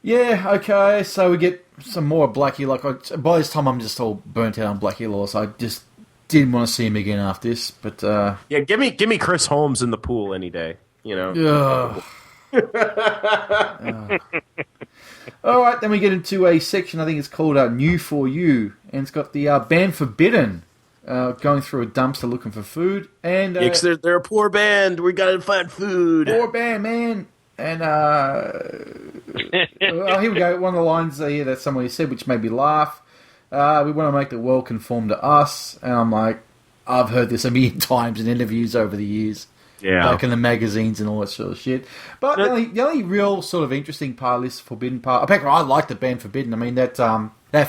Yeah, okay, so we get some more Blackie. Like, by this time, I'm just all burnt out on Blackie Lawless. I just didn't want to see him again after this. But yeah, give me Chris Holmes in the pool any day. All right, then we get into a section. I think it's called "New for You," and it's got the band Forbidden going through a dumpster looking for food. And because they're a poor band, we gotta find food. Poor band, man. And here we go. One of the lines here that somebody said, which made me laugh. We want to make the world conform to us. And I'm like, I've heard this a million times in interviews over the years. Yeah. Like in the magazines and all that sort of shit. But the only real sort of interesting part of this Forbidden part... I like the band Forbidden. I mean, that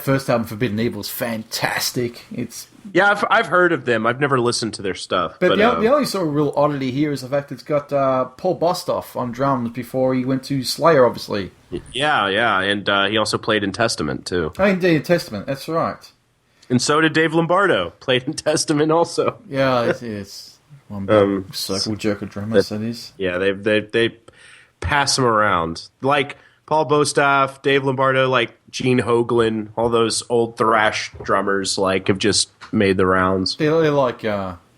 first album, Forbidden Evil, is fantastic. Yeah, I've heard of them. I've never listened to their stuff. But the only sort of real oddity here is the fact it's got Paul Bostoff on drums before he went to Slayer, obviously. Yeah, and he also played in Testament, too. Oh, indeed, in Testament, that's right. And so did Dave Lombardo, played in Testament also. Yeah, it's one big circle jerker drummer, that is. Yeah, they pass them around. Like Paul Bostaff, Dave Lombardo, like Gene Hoglan, all those old thrash drummers like have just made the rounds. They're like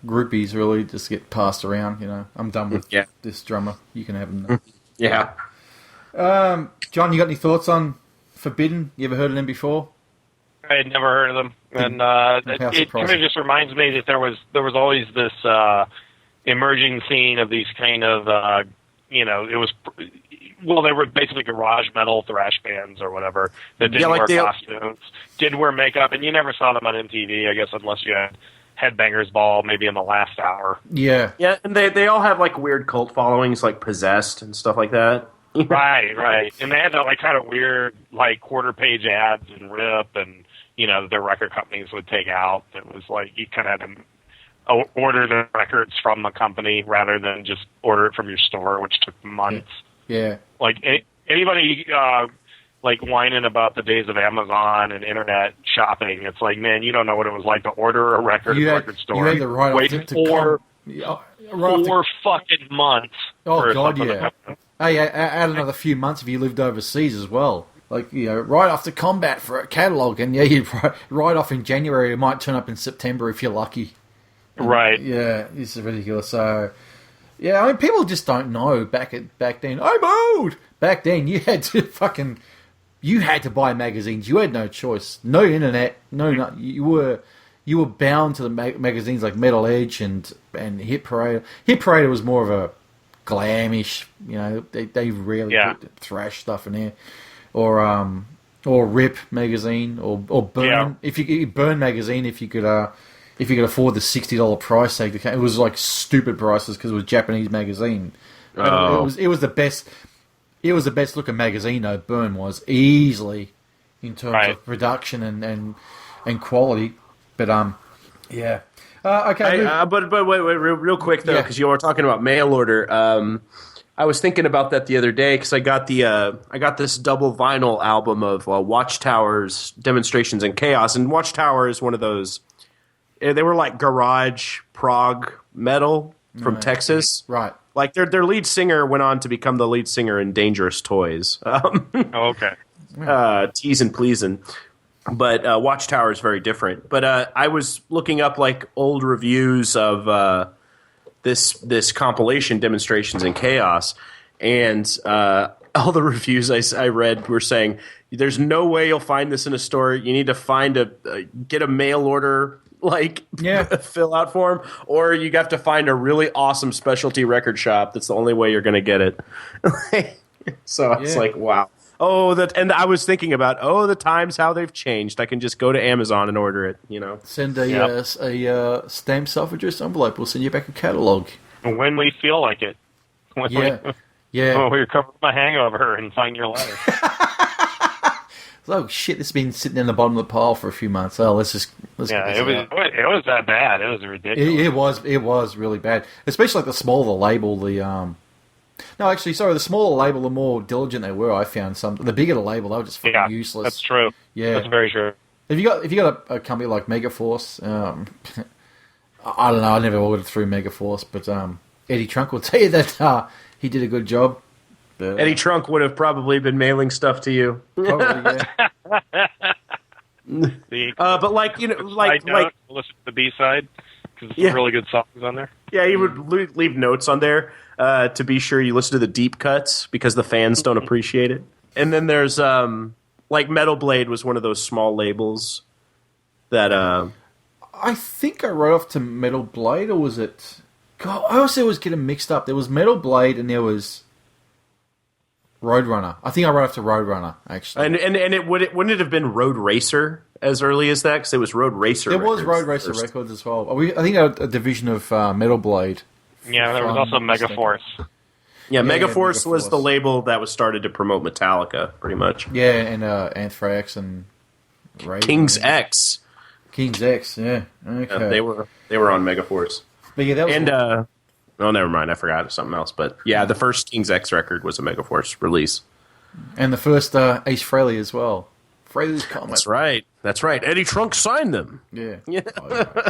groupies, really, just get passed around. You know, I'm done with this drummer. You can have him now. Yeah. John, you got any thoughts on Forbidden? You ever heard of them before? I had never heard of them, and it kind of just reminds me that there was always this emerging scene of these kind of they were basically garage metal thrash bands or whatever that didn't wear costumes, didn't wear makeup, and you never saw them on MTV, I guess, unless you had Headbangers Ball maybe in the last hour. Yeah, and they all have like weird cult followings, like Possessed and stuff like that. Right, and they had that like kind of weird like quarter-page ads and Rip, and their record companies would take out. It was like you kind of had to order the records from the company rather than just order it from your store, which took months. Yeah. Like anybody like whining about the days of Amazon and internet shopping, it's like, man, you don't know what it was like to order a record at the record store. You had the right wait to four fucking months. Oh God, yeah. Hey, add another few months if you lived overseas as well. Like, right off to combat for a catalogue, and you'd right off in January. It might turn up in September if you're lucky. Right. Yeah, it's ridiculous. So, yeah, I mean, people just don't know back then. I'm old! Back then, you had to buy magazines. You had no choice. No internet. You were bound to the magazines like Metal Edge and Hit Parade. Hit Parade was more of a glamish. They rarely put thrash stuff in there. Or Rip magazine, or Burn. Yeah. If you Burn magazine, if you could afford the $60 price tag, it was like stupid prices because it was a Japanese magazine. Oh. It was the best. It was the best looking magazine though. Burn was easily in terms of production and quality. But yeah. Okay. But wait, real quick though, because you were talking about mail order. I was thinking about that the other day because I got this double vinyl album of Watchtower's Demonstrations in Chaos, and Watchtower is one of those. They were like garage prog metal from Texas, right? Like their lead singer went on to become the lead singer in Dangerous Toys. Okay. Tease and Pleasin'. But Watchtower is very different. But I was looking up like old reviews of this compilation, Demonstrations in Chaos, and all the reviews I read were saying there's no way you'll find this in a store. You need to get a mail order fill out form, or you have to find a really awesome specialty record shop. That's the only way you're going to get it. So it's like, wow. And I was thinking about, the times how they've changed. I can just go to Amazon and order it, Send a stamped self-addressed envelope. We'll send you back a catalog. When we feel like it. Yeah. Oh, you're covering my hangover and find your letter. Oh shit! This has been sitting in the bottom of the pile for a few months. Oh, let's it was that bad. It was ridiculous. It was really bad. Especially like the smaller the label, the smaller label, the more diligent they were. I found the bigger the label, they were just fucking useless. That's true. Yeah, that's very true. If you got a company like Megaforce, I don't know. I never ordered through Megaforce, but Eddie Trunk will tell you that he did a good job. Eddie Trunk would have probably been mailing stuff to you. Probably, yeah. But listen to the B-side because there's some really good songs on there. Yeah, he would leave notes on there to be sure you listen to the deep cuts because the fans don't appreciate it. And then there's Metal Blade was one of those small labels that I think I wrote off to Metal Blade, or was it? God, I always get them mixed up. There was Metal Blade and there was Roadrunner. I think I wrote off to Roadrunner, actually. And wouldn't it have been Road Racer as early as that? Because it was Road Racer There was Road Racer Records as well. I think a division of Metal Blade. Yeah, there was also Megaforce. Yeah, Megaforce was the label that was started to promote Metallica, pretty much. Yeah, and Anthrax and Raven. King's X. King's X, yeah. Okay. Yeah, they were on Megaforce. But yeah, that was never mind. I forgot something else. But yeah, the first King's X record was a Megaforce release. And the first Ace Frehley as well. Frehley's Comet. That's right. Eddie Trunk signed them. Yeah.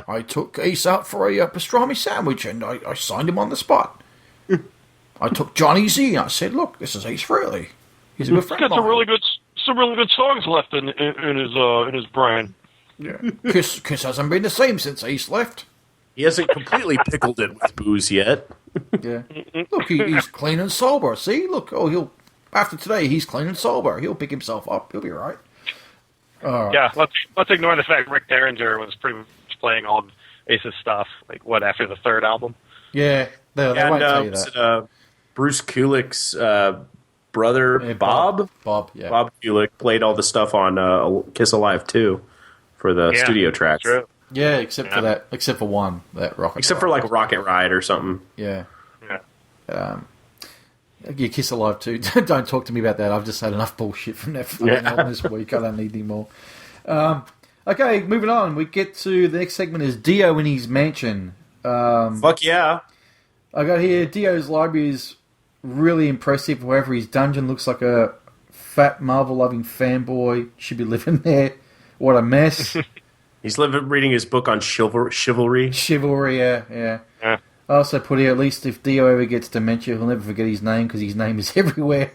I took Ace out for a pastrami sandwich and I signed him on the spot. I took Johnny Z and I said, look, this is Ace Frehley. He's a good friend. He's got some really good songs left in his brain. Yeah. Kiss hasn't been the same since Ace left. He hasn't completely pickled it with booze yet. Yeah. Look, he's clean and sober. See, look, after today, he's clean and sober. He'll pick himself up. He'll be all right. Yeah, let's ignore the fact Rick Derringer was pretty much playing all of Ace's stuff, after the third album. Yeah, they won't tell you that. Bruce Kulick's brother, Bob? Bob, yeah. Bob Kulick played all the stuff on Kiss Alive 2 for the studio tracks. True. Yeah, except for one, that Rocket Except Ride. for Rocket Ride or something. Yeah. Yeah. Yeah, Kiss Alive 2. Don't talk to me about that. I've just had enough bullshit from that album this week. I don't need any more. Okay, moving on. We get to the next segment is Dio in his mansion. Fuck yeah. I got here, Dio's library is really impressive. However, his dungeon looks like a fat Marvel-loving fanboy should be living there. What a mess. He's reading his book on chivalry. Chivalry, yeah. I also put here, at least if Dio ever gets dementia, he'll never forget his name because his name is everywhere.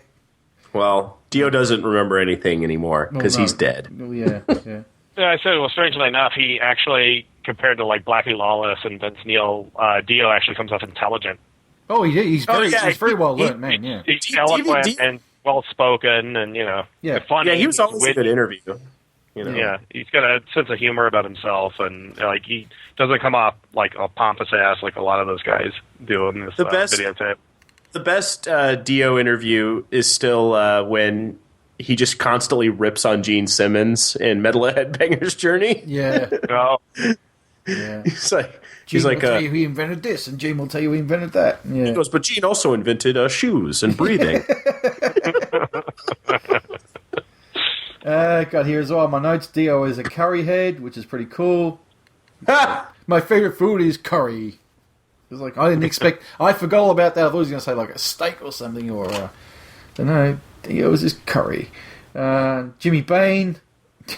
Well, Dio doesn't remember anything anymore because he's dead. Oh, yeah. Yeah, I said, well, strangely enough, he actually, compared to Blackie Lawless and Vince Neil, Dio actually comes off intelligent. Oh, he's very well learned, man. Yeah, he's eloquent and well spoken, and funny. Yeah, he was always a good interview. Yeah, he's got a sense of humor about himself, and he doesn't come off like a pompous ass like a lot of those guys do in this videotape. The best Dio interview is still when he just constantly rips on Gene Simmons in Metal Headbanger's Journey. Yeah. Oh. Yeah. He's like, Gene will tell you he invented this, and Gene will tell you he invented that. Yeah. He goes, but Gene also invented shoes and breathing. Got here as well. My notes: Dio is a curry head, which is pretty cool. My favorite food is curry. It was like I didn't expect. I forgot all about that. I thought he was going to say like a steak or something, or no. Dio was just curry. Jimmy Bain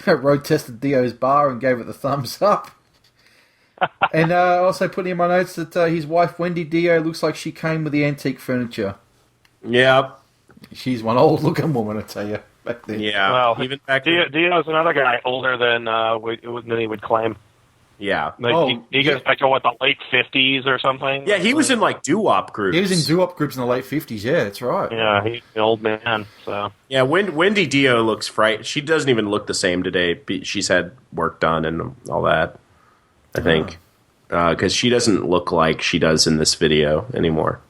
road tested Dio's bar and gave it the thumbs up. And also put in my notes that his wife Wendy Dio looks like she came with the antique furniture. Yeah, she's one old looking woman, I tell you. Back then. Yeah, well, even back Dio's another guy older than he would claim. Yeah, he goes back to the late 50s or something. Yeah, he was in doo-wop groups. He was in doo-wop groups in the late 50s. Yeah, that's right. Yeah, he's an old man. So yeah, Wendy Dio looks fright. She doesn't even look the same today. She's had work done and all that. I think because she doesn't look like she does in this video anymore.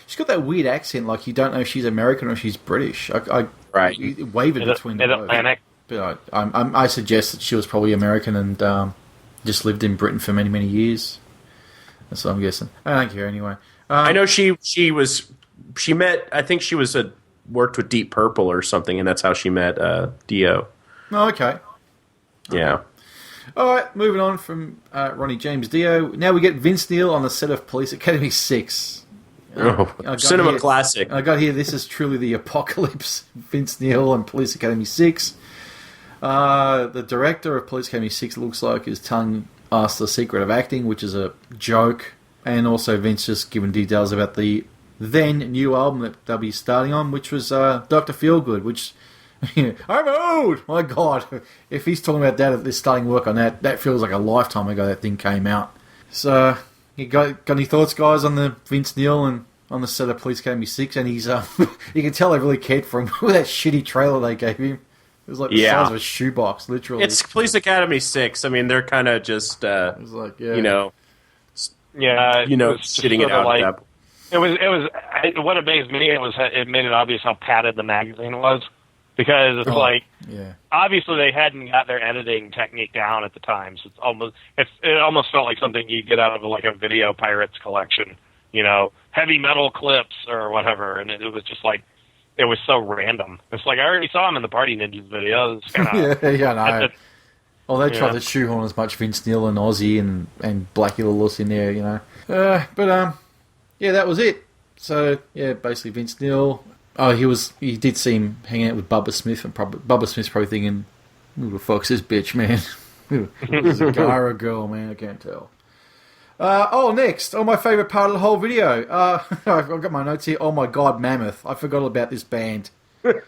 She's got that weird accent, like you don't know if she's American or she's British. I wavered between the both. But I suggest that she was probably American and just lived in Britain for many, many years. That's what I'm guessing. I don't care anyway. I know she met. I think she was worked with Deep Purple or something, and that's how she met Dio. Oh, okay. Yeah. All right, moving on from Ronnie James Dio. Now we get Vince Neil on the set of Police Academy 6. Cinema classic. I got here, this is truly the apocalypse. Vince Neil and Police Academy 6. The director of Police Academy 6 looks like is telling us the secret of acting, which is a joke. And also Vince just giving details about the then new album that they'll be starting on, which was Dr. Feelgood, which... I'm old! My God. If he's talking about that, they're starting work on that feels like a lifetime ago that thing came out. So, you got any thoughts, guys, on the Vince Neil and on the set of Police Academy 6? And he's, you can tell they really cared for him with that shitty trailer they gave him. It was like the size of a shoebox, literally. It's Police Academy 6. I mean, they're kind of just, it was like, yeah. Shitting it out. Like, it was. What amazed me it made it obvious how padded the magazine was. Because it's obviously they hadn't got their editing technique down at the time, so it almost felt like something you get out of a video pirates collection, heavy metal clips or whatever, and it was just like it was so random. It's like I already saw him in the Party Ninjas video. No. They tried to shoehorn as much Vince Neil and Ozzy and Blackie Lawless in there, But that was it. So basically Vince Neil. Oh, he did see him hanging out with Bubba Smith, and Bubba Smith's probably thinking, who the fuck's this bitch, man? Is it a guy or a girl, man? I can't tell. Next. My favourite part of the whole video. I've got my notes here. Oh my god, Mammoth. I forgot about this band. And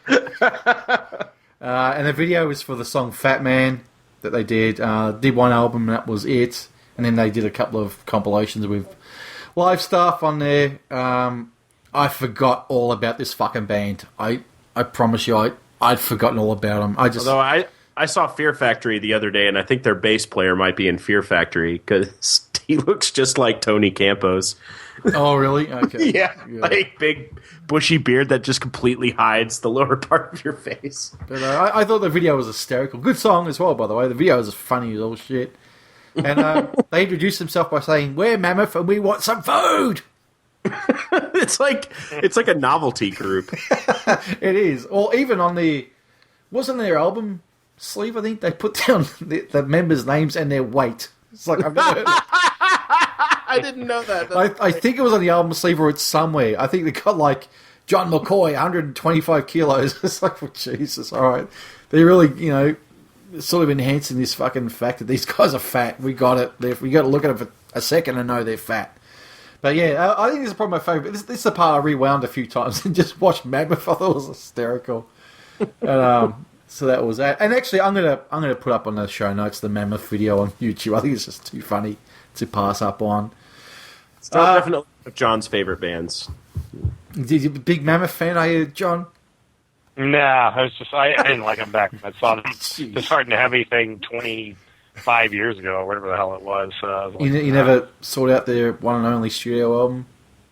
the video was for the song Fat Man that they did. Did one album, and that was it. And then they did a couple of compilations with live stuff on there. I forgot all about this fucking band. I promise you, I'd forgotten all about them. Although I saw Fear Factory the other day, and I think their bass player might be in Fear Factory because he looks just like Tony Campos. Oh, really? Okay. Yeah, like big bushy beard that just completely hides the lower part of your face. But I thought the video was hysterical. Good song as well, by the way. The video was funny as all shit. And they introduced themselves by saying, "We're Mammoth and we want some food." It's like a novelty group. It is. Or even on wasn't their album sleeve, I think they put down the members' names and their weight. It's like, I've never heard of it. I didn't know that. I think it was on the album sleeve or it's somewhere. I think they got like John McCoy, 125 kilos. It's like, oh, Jesus, all right. They really, sort of enhancing this fucking fact that these guys are fat. We got it. We got to look at it for a second and know they're fat. But yeah, I think this is probably my favourite. This is the part I rewound a few times and just watched Mammoth. I thought it was hysterical. And, so that was that. And actually, I'm gonna put up on the show notes the Mammoth video on YouTube. I think it's just too funny to pass up on. It's definitely one of John's favorite bands. Did you a big Mammoth fan, are you, John? Nah, I didn't like them back when I saw this Hard and Heavy thing 25 years ago, or whatever the hell it was. You never sought out their one and only studio album?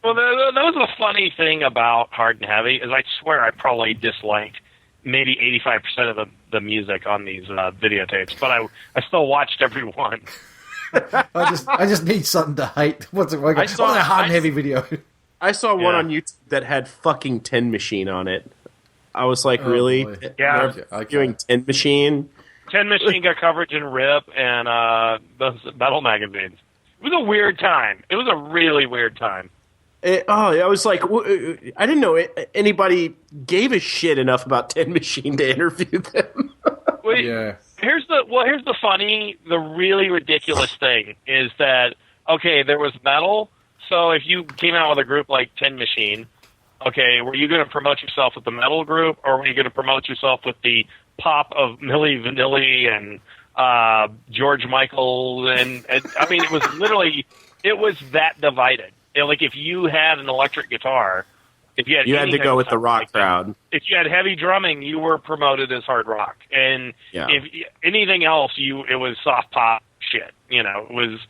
Well, that was a funny thing about Hard and Heavy, is I swear I probably disliked maybe 85% of the music on these videotapes, but I still watched every one. I just need something to hate. What's it like? I saw a Hard and Heavy video. I saw one on YouTube that had fucking Tin Machine on it. I was like, really? Boy. Yeah. Doing Tin Machine? Tin Machine got coverage in Rip and those metal magazines. It was a weird time. It was a really weird time. I was like, I didn't know anybody gave a shit enough about Tin Machine to interview them. Yeah. Here's the really ridiculous thing is that, okay, there was metal, so if you came out with a group like Tin Machine, okay, were you going to promote yourself with the metal group, or were you going to promote yourself with the pop of Milli Vanilli and George Michael? And I mean, it was that divided. Like, if you had an electric guitar, you had to go with the rock crowd. If you had heavy drumming, you were promoted as hard rock, and if anything else, it was soft pop shit. It was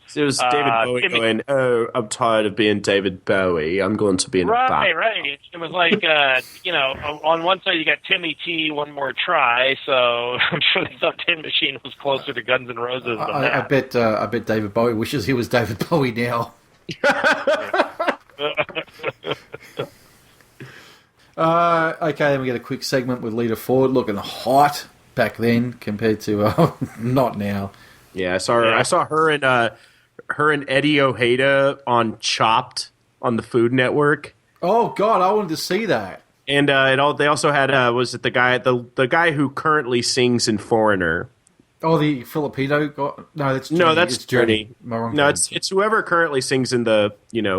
David Bowie going, "Oh, I'm tired of being David Bowie. I'm going to be in a band." Right. It was like, on one side you got Timmy T, One More Try. So I'm sure they thought Tin Machine was closer to Guns N' Roses than that. I bet David Bowie wishes he was David Bowie now. Okay, then we get a quick segment with Lita Ford looking hot back then compared to not now. Yeah, I saw her and Eddie Ojeda on Chopped on the Food Network. Oh God, I wanted to see that. And they also had was it the guy who currently sings in Foreigner? Oh, the Filipino guy? No, that's Journey. No, that's Journey. No, it's whoever currently sings in the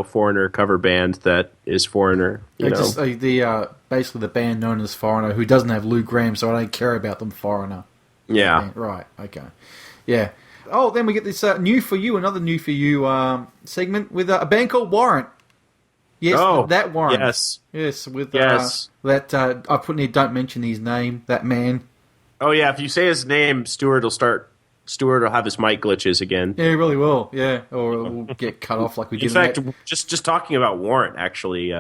Foreigner cover band that is Foreigner. Basically the band known as Foreigner, who doesn't have Lou Gramm, so I don't care about them. Foreigner. Yeah. Right. Okay. Yeah. Oh, then we get this another new for you segment with a band called Warrant. Yes, that Warrant. Yes, with that I put in here. Don't mention his name. That man. Oh yeah, if you say his name, Stuart will have his mic glitches again. Yeah, he really will. Yeah, or we'll get cut off like we did. In fact, just talking about Warrant actually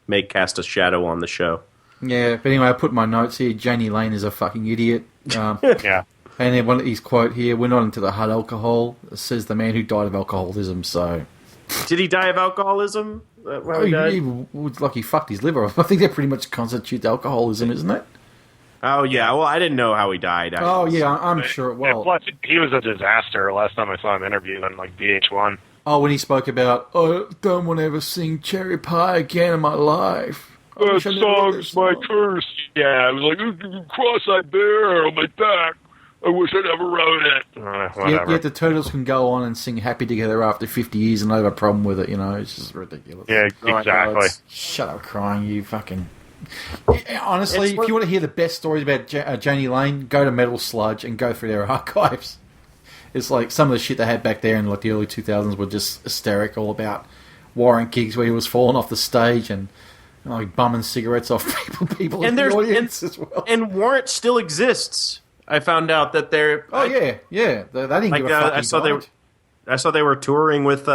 may cast a shadow on the show. Yeah, but anyway, I put in my notes here. Janie Lane is a fucking idiot. Yeah. And then his quote here: "We're not into the hard alcohol," says the man who died of alcoholism. So, did he die of alcoholism? He fucked his liver. I think that pretty much constitutes alcoholism, isn't it? Oh, yeah. Well, I didn't know how he died. Actually. Oh, yeah, I'm sure it was. Plus, he was a disaster last time I saw him interviewed on, VH1. Oh, when he spoke about, I don't want to ever sing Cherry Pie again in my life. That song's my curse. Yeah, I was like, cross-eyed bear on my back. I wish I never wrote it. Whatever. Yet the Turtles can go on and sing Happy Together after 50 years and not have a problem with it, you know. It's just ridiculous. Yeah, exactly. Shut up crying, you fucking... Honestly, if you want to hear the best stories about Janie Lane, go to Metal Sludge and go through their archives. It's like some of the shit they had back there in like the early 2000s were just hysterical about Warren gigs where he was falling off the stage and like bumming cigarettes off people in the audience as well. And Warrant still exists. I found out that they're... Oh, yeah. They didn't give a fuck. I saw they were touring with...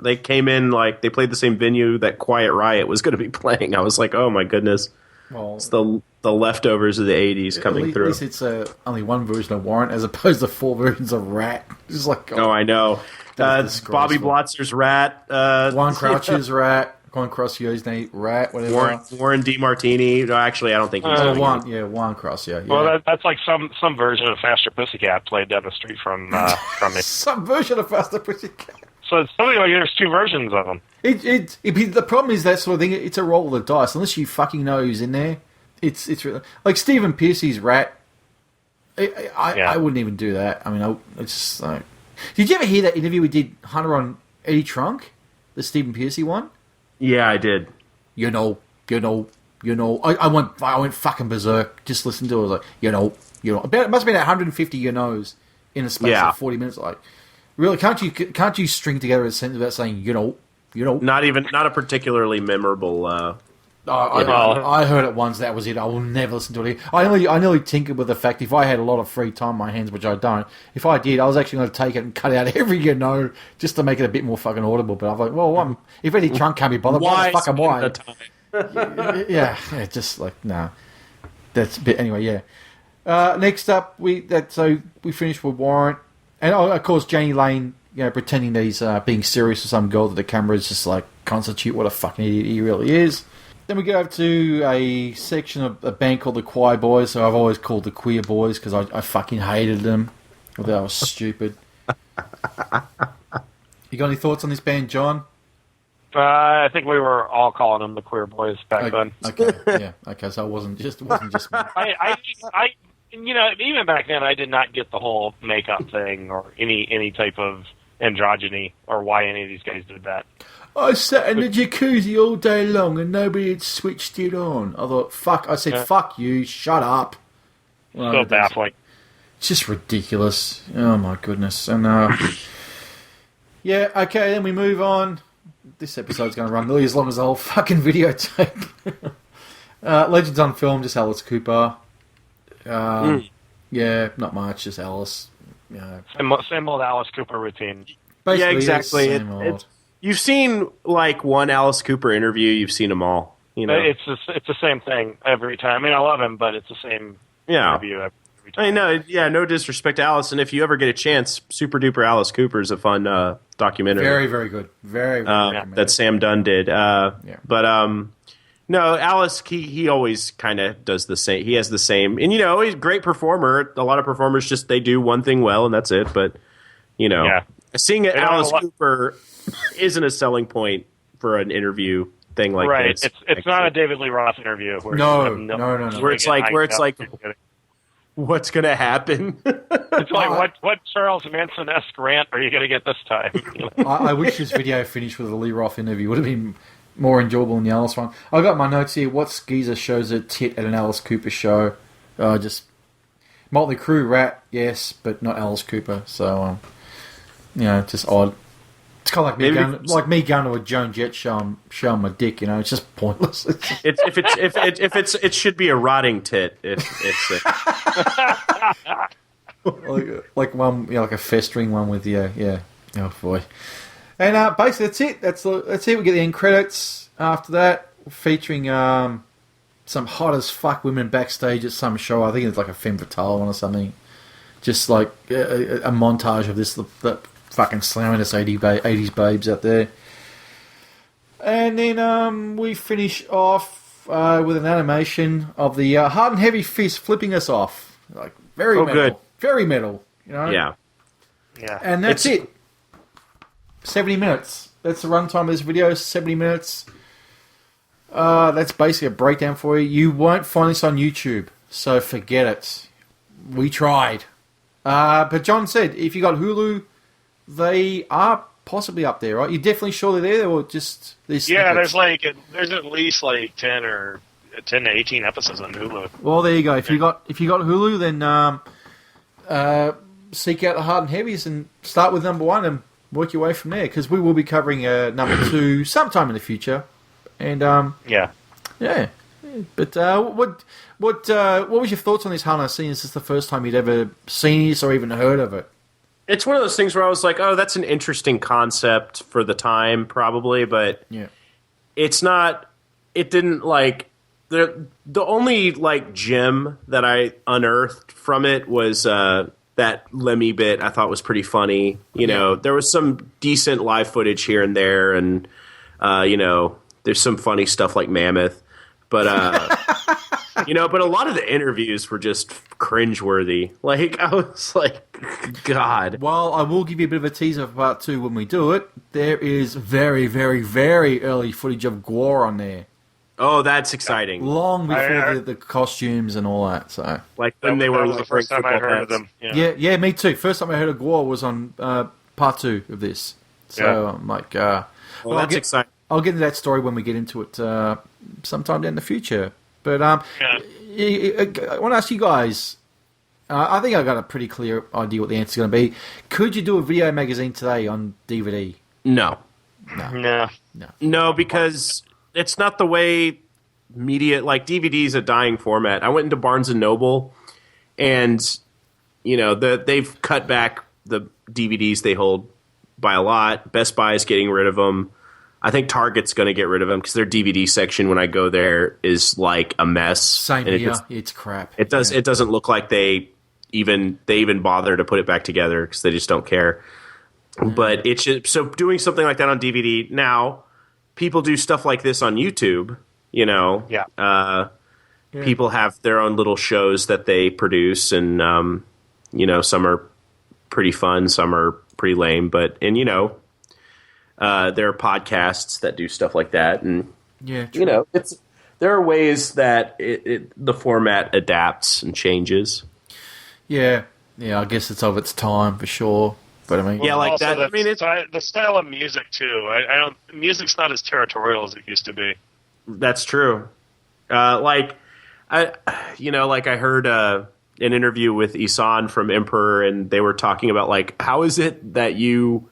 they came in, like, they played the same venue that Quiet Riot was going to be playing. I was like, oh, my goodness. Well, it's the leftovers of the 80s coming through. At least it's only one version of Warrant as opposed to 4 versions of Rat. It's like... Oh, I know. Bobby Blotzer's Rat. Juan Crouch's Rat. Juan Crossio's Rat, whatever. Warren DeMartini. No, actually, I don't think he's Juan Cross, yeah. Well, that's like some version of Faster Pussycat played down the street from me. Some version of Faster Pussycat. So it's something like there's 2 versions of them. The problem is that sort of thing. It's a roll of the dice. Unless you fucking know who's in there, it's really, like Stephen Pearcy's Rat. I wouldn't even do that. I mean, it's just like... Did you ever hear that interview we did, Hunter, on Eddie Trunk, the Stephen Pearcy one? Yeah, I did. You know. I went fucking berserk. Just listened to it. I was like, you know. It must have been 150 you knows in a space of 40 minutes. Like, really, can't you string together a sentence without saying you know? Not a particularly memorable. I heard it once. That was it. I will never listen to it again. I nearly tinkered with the fact if I had a lot of free time on my hands, which I don't. If I did, I was actually going to take it and cut out every just to make it a bit more fucking audible. But I'm like, well, if Eddie Trunk can't be bothered, why the fuck am I? Yeah, just like nah. That's a bit anyway. Yeah. Next up, we finished with Warrant, and of course Janie Lane, pretending that he's being serious with some girl that the camera is just like constitute what a fucking idiot he really is. Then we go up to a section of a band called the Choir Boys, so I've always called the Queer Boys because I fucking hated them. Although I was stupid. You got any thoughts on this band, John? I think we were all calling them the Queer Boys back then. Okay, yeah. Okay, so it wasn't just me. I even back then, I did not get the whole makeup thing or any type of androgyny or why any of these guys did that. I sat in the jacuzzi all day long and nobody had switched it on. I thought, fuck. I said, fuck you, shut up. Well, so baffling. It's just ridiculous. Oh, my goodness. And, yeah, okay, then we move on. This episode's going to run nearly as long as the whole fucking videotape. Legends on Film, just Alice Cooper. Yeah, not much, just Alice. Same old Alice Cooper routine. Basically, yeah, exactly. You've seen like one Alice Cooper interview. You've seen them all. It's the same thing every time. I mean, I love him, but it's the same interview every time. No disrespect to Alice, and if you ever get a chance, Super Duper Alice Cooper is a fun documentary. Very, very good. Very that Sam Dunn did. But no, Alice, he always kind of does the same. He has the same, and he's a great performer. A lot of performers they do one thing well, and that's it. But seeing Alice Cooper isn't a selling point for an interview thing like this. Right. It's not a David Lee Roth interview. Where no. Where it's like, what's going to happen? It's like, what Charles Manson-esque rant are you going to get this time? I wish this video finished with a Lee Roth interview. It would have been more enjoyable than the Alice one. I got my notes here. What skeezer shows a tit at an Alice Cooper show? Just Motley Crue, Rat, yes, but not Alice Cooper. So, just odd. It's kind of me going to a Joan Jett show, showing my dick. It's just pointless. It should be a rotting tit. like one, like a festering one with yeah. Oh boy. And basically that's it. That's it. We get the end credits after that, featuring some hot as fuck women backstage at some show. I think it's like a femme fatale one or something. Just like a montage of this that fucking slamming us 80s babes out there. And then we finish off with an animation of the Hard and Heavy Fist flipping us off. Like very metal. Good. Very metal. Yeah. And that's it. 70 minutes. That's the runtime of this video, 70 minutes. That's basically a breakdown for you. You won't find this on YouTube, so forget it. We tried. But John said, if you got Hulu, they are possibly up there, right? You're definitely sure they're there, or just these snippets? there's at least like 10 to 18 episodes on Hulu. Well, there you go. If you got Hulu, then seek out the Hard and Heavies and start with number 1 and work your way from there, because we will be covering number 2 sometime in the future. And yeah. But what was your thoughts on this, Hannah? Seeing this is the first time you'd ever seen this or even heard of it? It's one of those things where I was like, oh, that's an interesting concept for the time, probably, but it's not. It didn't like the only like gem that I unearthed from it was that Lemmy bit. I thought was pretty funny. You know, there was some decent live footage here and there, and there's some funny stuff like Mammoth, but but a lot of the interviews were just cringeworthy. Like, I was like, God. Well, I will give you a bit of a teaser for part 2 when we do it. There is very, very, very early footage of gore on there. Oh, that's exciting. Long before the costumes and all that. So, like when they were the first time I heard of them. Yeah, me too. First time I heard of gore was on part 2 of this. So I'm like, well, that's exciting. I'll get into that story when we get into it sometime in the future. But I want to ask you guys. I think I got a pretty clear idea what the answer is going to be. Could you do a video magazine today on DVD? No, because it's not the way media, like DVD is a dying format. I went into Barnes and Noble, and they've cut back the DVDs they hold by a lot. Best Buy is getting rid of them. I think Target's going to get rid of them because their DVD section when I go there is like a mess. Same here. It's crap. It doesn't look like they even bother to put it back together because they just don't care. But it's just, so doing something like that on DVD now. People do stuff like this on YouTube. People have their own little shows that they produce, and some are pretty fun, some are pretty lame. But there are podcasts that do stuff like that, and there are ways that the format adapts and changes. Yeah, I guess it's of its time for sure. But I mean, it's the style of music too. Music's not as territorial as it used to be. That's true. I heard an interview with Isan from Emperor, and they were talking about like, how is it that you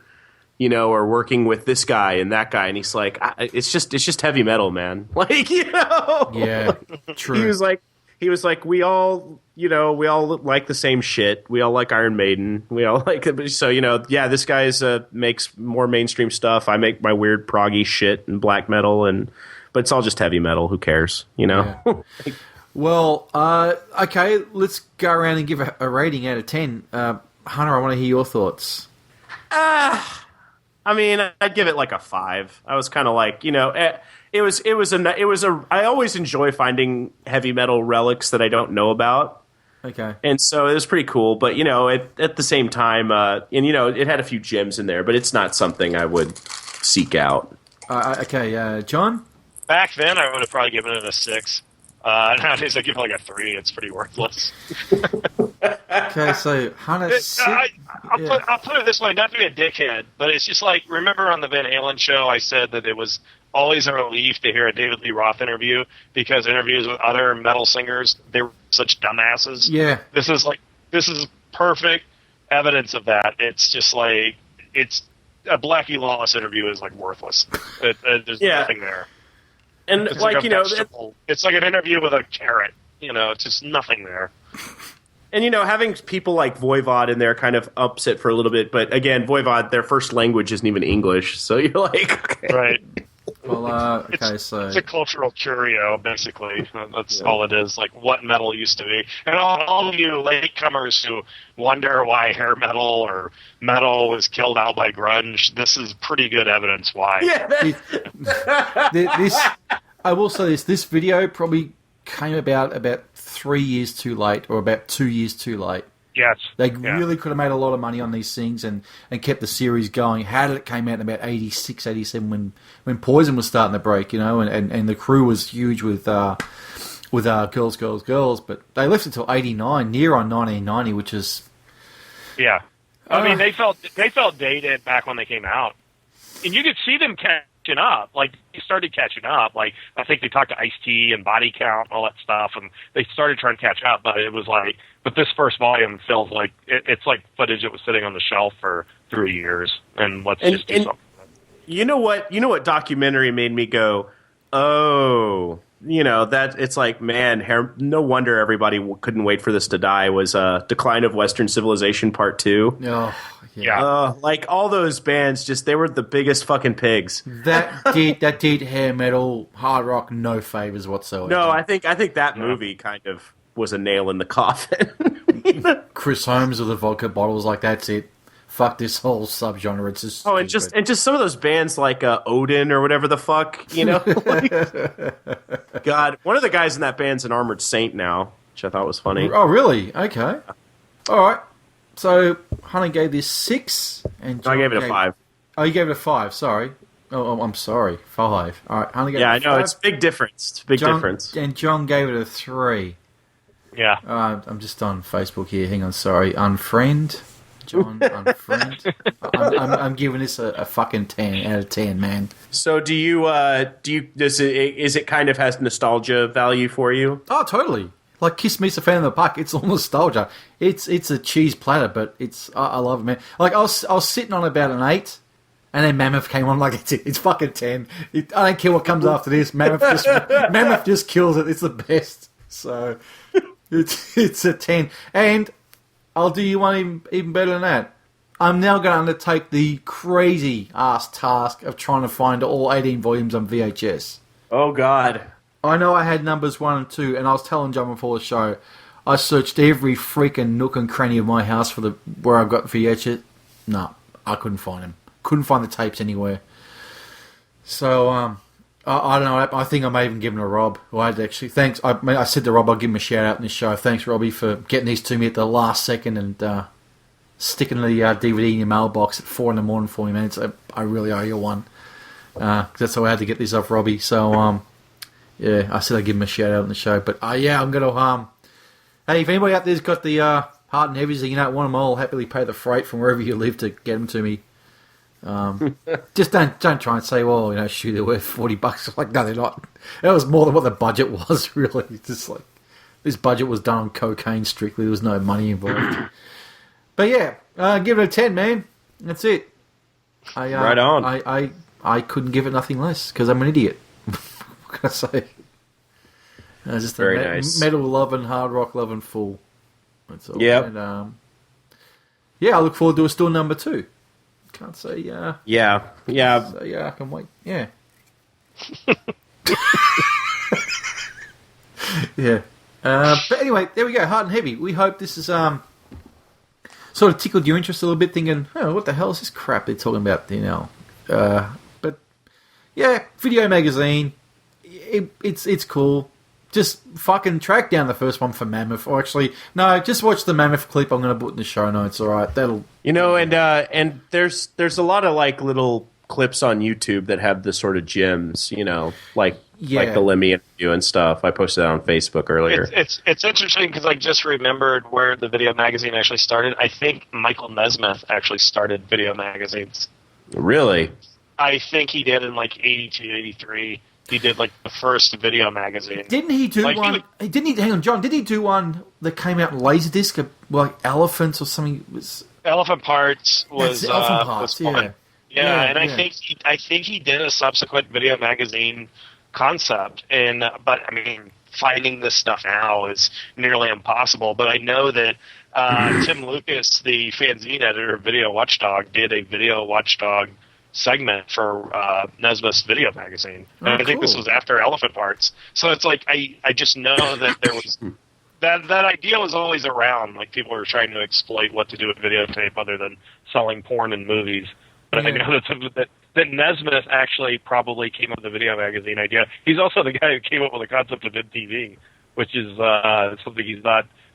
are working with this guy and that guy, and he's like, it's just heavy metal, man. Like, yeah, true. He was like, we all like the same shit. We all like Iron Maiden. We all like it. So, this guy's makes more mainstream stuff. I make my weird proggy shit and black metal, but it's all just heavy metal. Who cares, Yeah. Well, okay, let's go around and give a rating out of 10. Hunter, I want to hear your thoughts. I mean, I'd give it like a 5. I was kind of like, I always enjoy finding heavy metal relics that I don't know about. Okay. And so it was pretty cool, but at the same time, it had a few gems in there, but it's not something I would seek out. Okay, John? Back then, I would have probably given it a 6. Nowadays, I give it like a 3. It's pretty worthless. Okay, so Hannah, I'll put it this way, not to be a dickhead, but it's just like, remember on the Van Halen show, I said that it was always a relief to hear a David Lee Roth interview, because interviews with other metal singers, they were such dumbasses. Yeah. This is perfect evidence of that. It's just like, it's a Blackie Lawless interview is like worthless. There's nothing there. And it's like it's like an interview with a carrot. It's just nothing there. And having people like Voivod in there kind of ups it for a little bit. But again, Voivod, their first language isn't even English, so you're like, okay. Right. Well, it's a cultural curio, basically. That's all it is. Like what metal used to be. And all of you latecomers who wonder why hair metal or metal was killed out by grunge, this is pretty good evidence why. Yeah. I will say this video probably came about 3 years too late, or about 2 years too late. Yes. They really could have made a lot of money on these things and kept the series going. How did it came out in about 86, 87 when Poison was starting to break, and the crew was huge with Girls, Girls, Girls, but they left until 89, near on 1990, which is Yeah. I mean, they felt dated back when they came out. And you could see them catching up. Like, they started catching up. Like, I think they talked to Ice-T and Body Count and all that stuff, and they started trying to catch up, but it was like, but this first volume feels like, it's like footage that was sitting on the shelf for 3 years, and let's just do something. You know what documentary made me go, oh, that it's like, man, no wonder everybody couldn't wait for this to die, was Decline of Western Civilization Part 2. Oh, yeah. Like all those bands, they were the biggest fucking pigs. That did hair metal, hard rock, no favors whatsoever. No, I think that movie kind of was a nail in the coffin. Chris Holmes with the vodka bottles, like, that's it. Fuck this whole subgenre. It's just and just some of those bands like Odin or whatever the fuck, God, one of the guys in that band's an Armored Saint now, which I thought was funny. Oh, really? Okay. All right. So Hunter gave this 6, and John I gave it a 5. Oh, you gave it a 5. Sorry. Oh, I'm sorry. 5. All right. Hunter gave it a 5. Yeah, I know. It's a big difference. It's a big difference. And John gave it a 3. Yeah. I'm just on Facebook here. Hang on. Sorry. Unfriend. John, unfriend. I'm giving this a fucking 10 out of 10, man. So is it kind of has nostalgia value for you? Oh, totally. Like Kiss Me's a fan of the puck. It's all nostalgia. It's a cheese platter, but I love it, man. Like I was sitting on about an 8, and then Mammoth came on. Like it's fucking 10. I don't care what comes after this. Mammoth just kills it. It's the best. So it's a 10. And I'll do you one even better than that. I'm now going to undertake the crazy ass task of trying to find all 18 volumes on VHS. Oh God. I know I had numbers 1 and 2, and I was telling John before the show, I searched every freaking nook and cranny of my house for where I got VHS. No, I couldn't find them. Couldn't find the tapes anywhere. So, I don't know. I think I may even give them to Rob. Who I'd actually thanks. I said to Rob, I'll give him a shout out in this show. Thanks, Robbie, for getting these to me at the last second and sticking the DVD in your mailbox at 4 a.m. for me, man. I really owe you one. That's how I had to get these off Robbie. So, yeah, I said I'd give him a shout out in the show. But yeah, I'm gonna hey, if anybody out there's got the hard and heavies that you don't want them all, happily pay the freight from wherever you live to get them to me. Just don't try and say, well, shoot, they're worth $40. Like, no, they're not. That was more than what the budget was, really. Just like this budget was done on cocaine strictly. There was no money involved. But yeah, give it a 10, man. That's it. Right on. I couldn't give it nothing less because I'm an idiot. What can I say? Just very a nice. Metal loving, hard rock loving fool. That's all. Yep. And, yeah, I look forward to a still number 2. Can't say Yeah. So, yeah, I can wait. Yeah. Yeah. But anyway, there we go. Hard and heavy. We hope this is sort of tickled your interest a little bit, thinking, oh, what the hell is this crap they're talking about? But yeah, video magazine. It's cool. Just fucking track down the first one for Mammoth. Or actually, no, just watch the Mammoth clip I'm going to put in the show notes. All right, that'll. And there's a lot of like little clips on YouTube that have the sort of gems, like the Lemmy interview and stuff. I posted that on Facebook earlier. It's interesting because I just remembered where the video magazine actually started. I think Michael Nesmith actually started video magazines. Really? I think he did in like 82, 83. He did like the first video magazine. Didn't he do one? Hang on, John. Did he do one that came out in Laserdisc, like Elephants or something? Elephant Parts was Elephant Parts. was fun. Yeah, and I think he did a subsequent video magazine concept. But I mean, finding this stuff now is nearly impossible. But I know that Tim Lucas, the fanzine editor of Video Watchdog, did a Video Watchdog segment for Nesmith's video magazine. And I think this was after Elephant Parts. So it's like I just know that there was that idea was always around. Like people were trying to exploit what to do with videotape other than selling porn and movies. But I know that Nesmith actually probably came up with the video magazine idea. He's also the guy who came up with the concept of MTV, which is something he's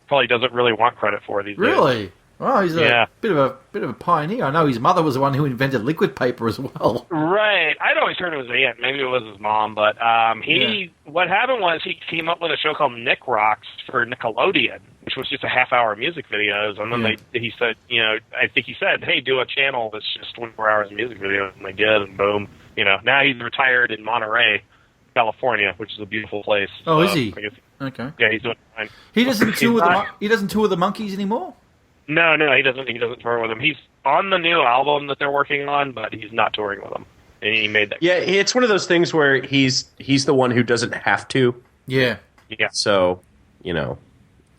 probably doesn't really want credit for these days. Really? Well, he's a bit of a pioneer. I know his mother was the one who invented liquid paper as well. Right. I'd always heard it was his aunt. Maybe it was his mom. But what happened was he came up with a show called Nick Rocks for Nickelodeon, which which was just a half-hour music videos. And then he said, I think he said, hey, do a channel that's just 24 hours of music videos. And they did, and boom. Now he's retired in Monterey, California, which is a beautiful place. Oh, is he? I guess, okay. Yeah, he's doing fine. He doesn't tour with the Monkees anymore? No, he doesn't. He doesn't tour with them. He's on the new album that they're working on, but he's not touring with them. And he made that. Yeah, it's one of those things where he's the one who doesn't have to. Yeah. Yeah. So,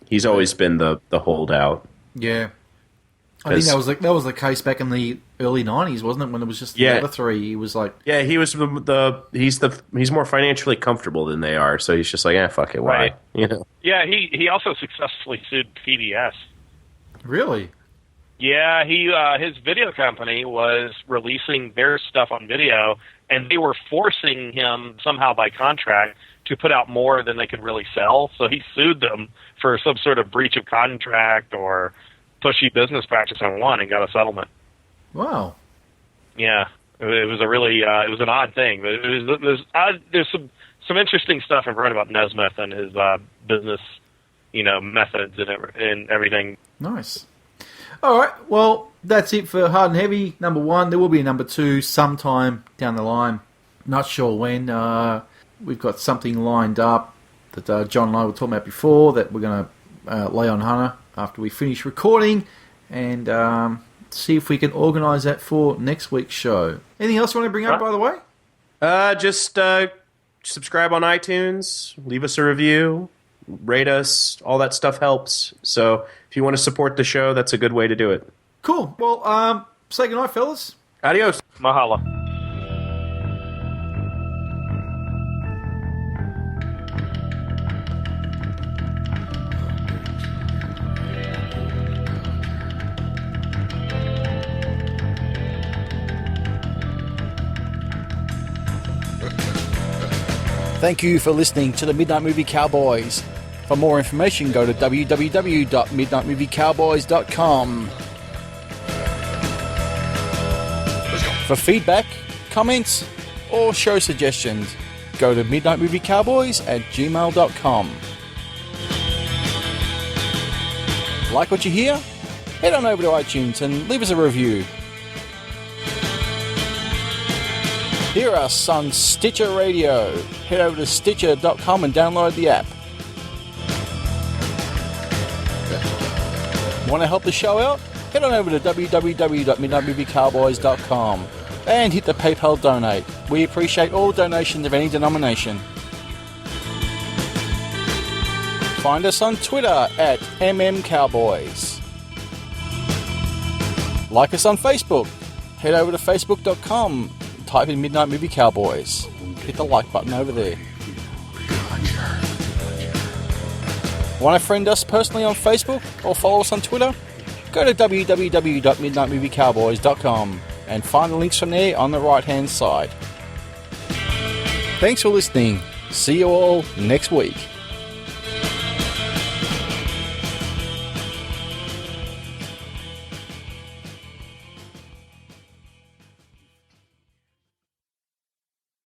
he's always been the holdout. Yeah. I think that was the case back in the early 90s, wasn't it? When it was just the other three, he was like, yeah, he was he's more financially comfortable than they are, so he's just like, fuck it, why? Right. Yeah, he also successfully sued PBS. Really? Yeah, his video company was releasing their stuff on video, and they were forcing him somehow by contract to put out more than they could really sell. So he sued them for some sort of breach of contract or pushy business practice on one, and got a settlement. Wow. Yeah, it was a really it was an odd thing. There's some interesting stuff I've read about Nesmith and his business, methods and everything. Nice. All right, well, that's it for Hard and Heavy, number 1. There will be a number 2 sometime down the line. Not sure when. We've got something lined up that John and I were talking about before that we're going to lay on Hunter after we finish recording and see if we can organise that for next week's show. Anything else you want to bring up, by the way? Just subscribe on iTunes, leave us a review, rate us, all that stuff helps. So if you want to support the show, that's a good way to do it. Cool. Well, say goodnight, fellas. Adios. Mahalo. Thank you for listening to the Midnight Movie Cowboys. For more information, go to www.midnightmoviecowboys.com. For feedback, comments, or show suggestions, go to midnightmoviecowboys@gmail.com. Like what you hear? Head on over to iTunes and leave us a review. Hear us on Stitcher Radio. Head over to Stitcher.com and download the app. Want to help the show out? Head on over to www.midnightmoviecowboys.com and hit the PayPal donate. We appreciate all donations of any denomination. Find us on Twitter at MMCowboys. Like us on Facebook. Head over to Facebook.com. Type in Midnight Movie Cowboys. Hit the like button over there. Want to friend us personally on Facebook or follow us on Twitter? Go to www.midnightmoviecowboys.com and find the links from there on the right hand side. Thanks for listening. See you all next week.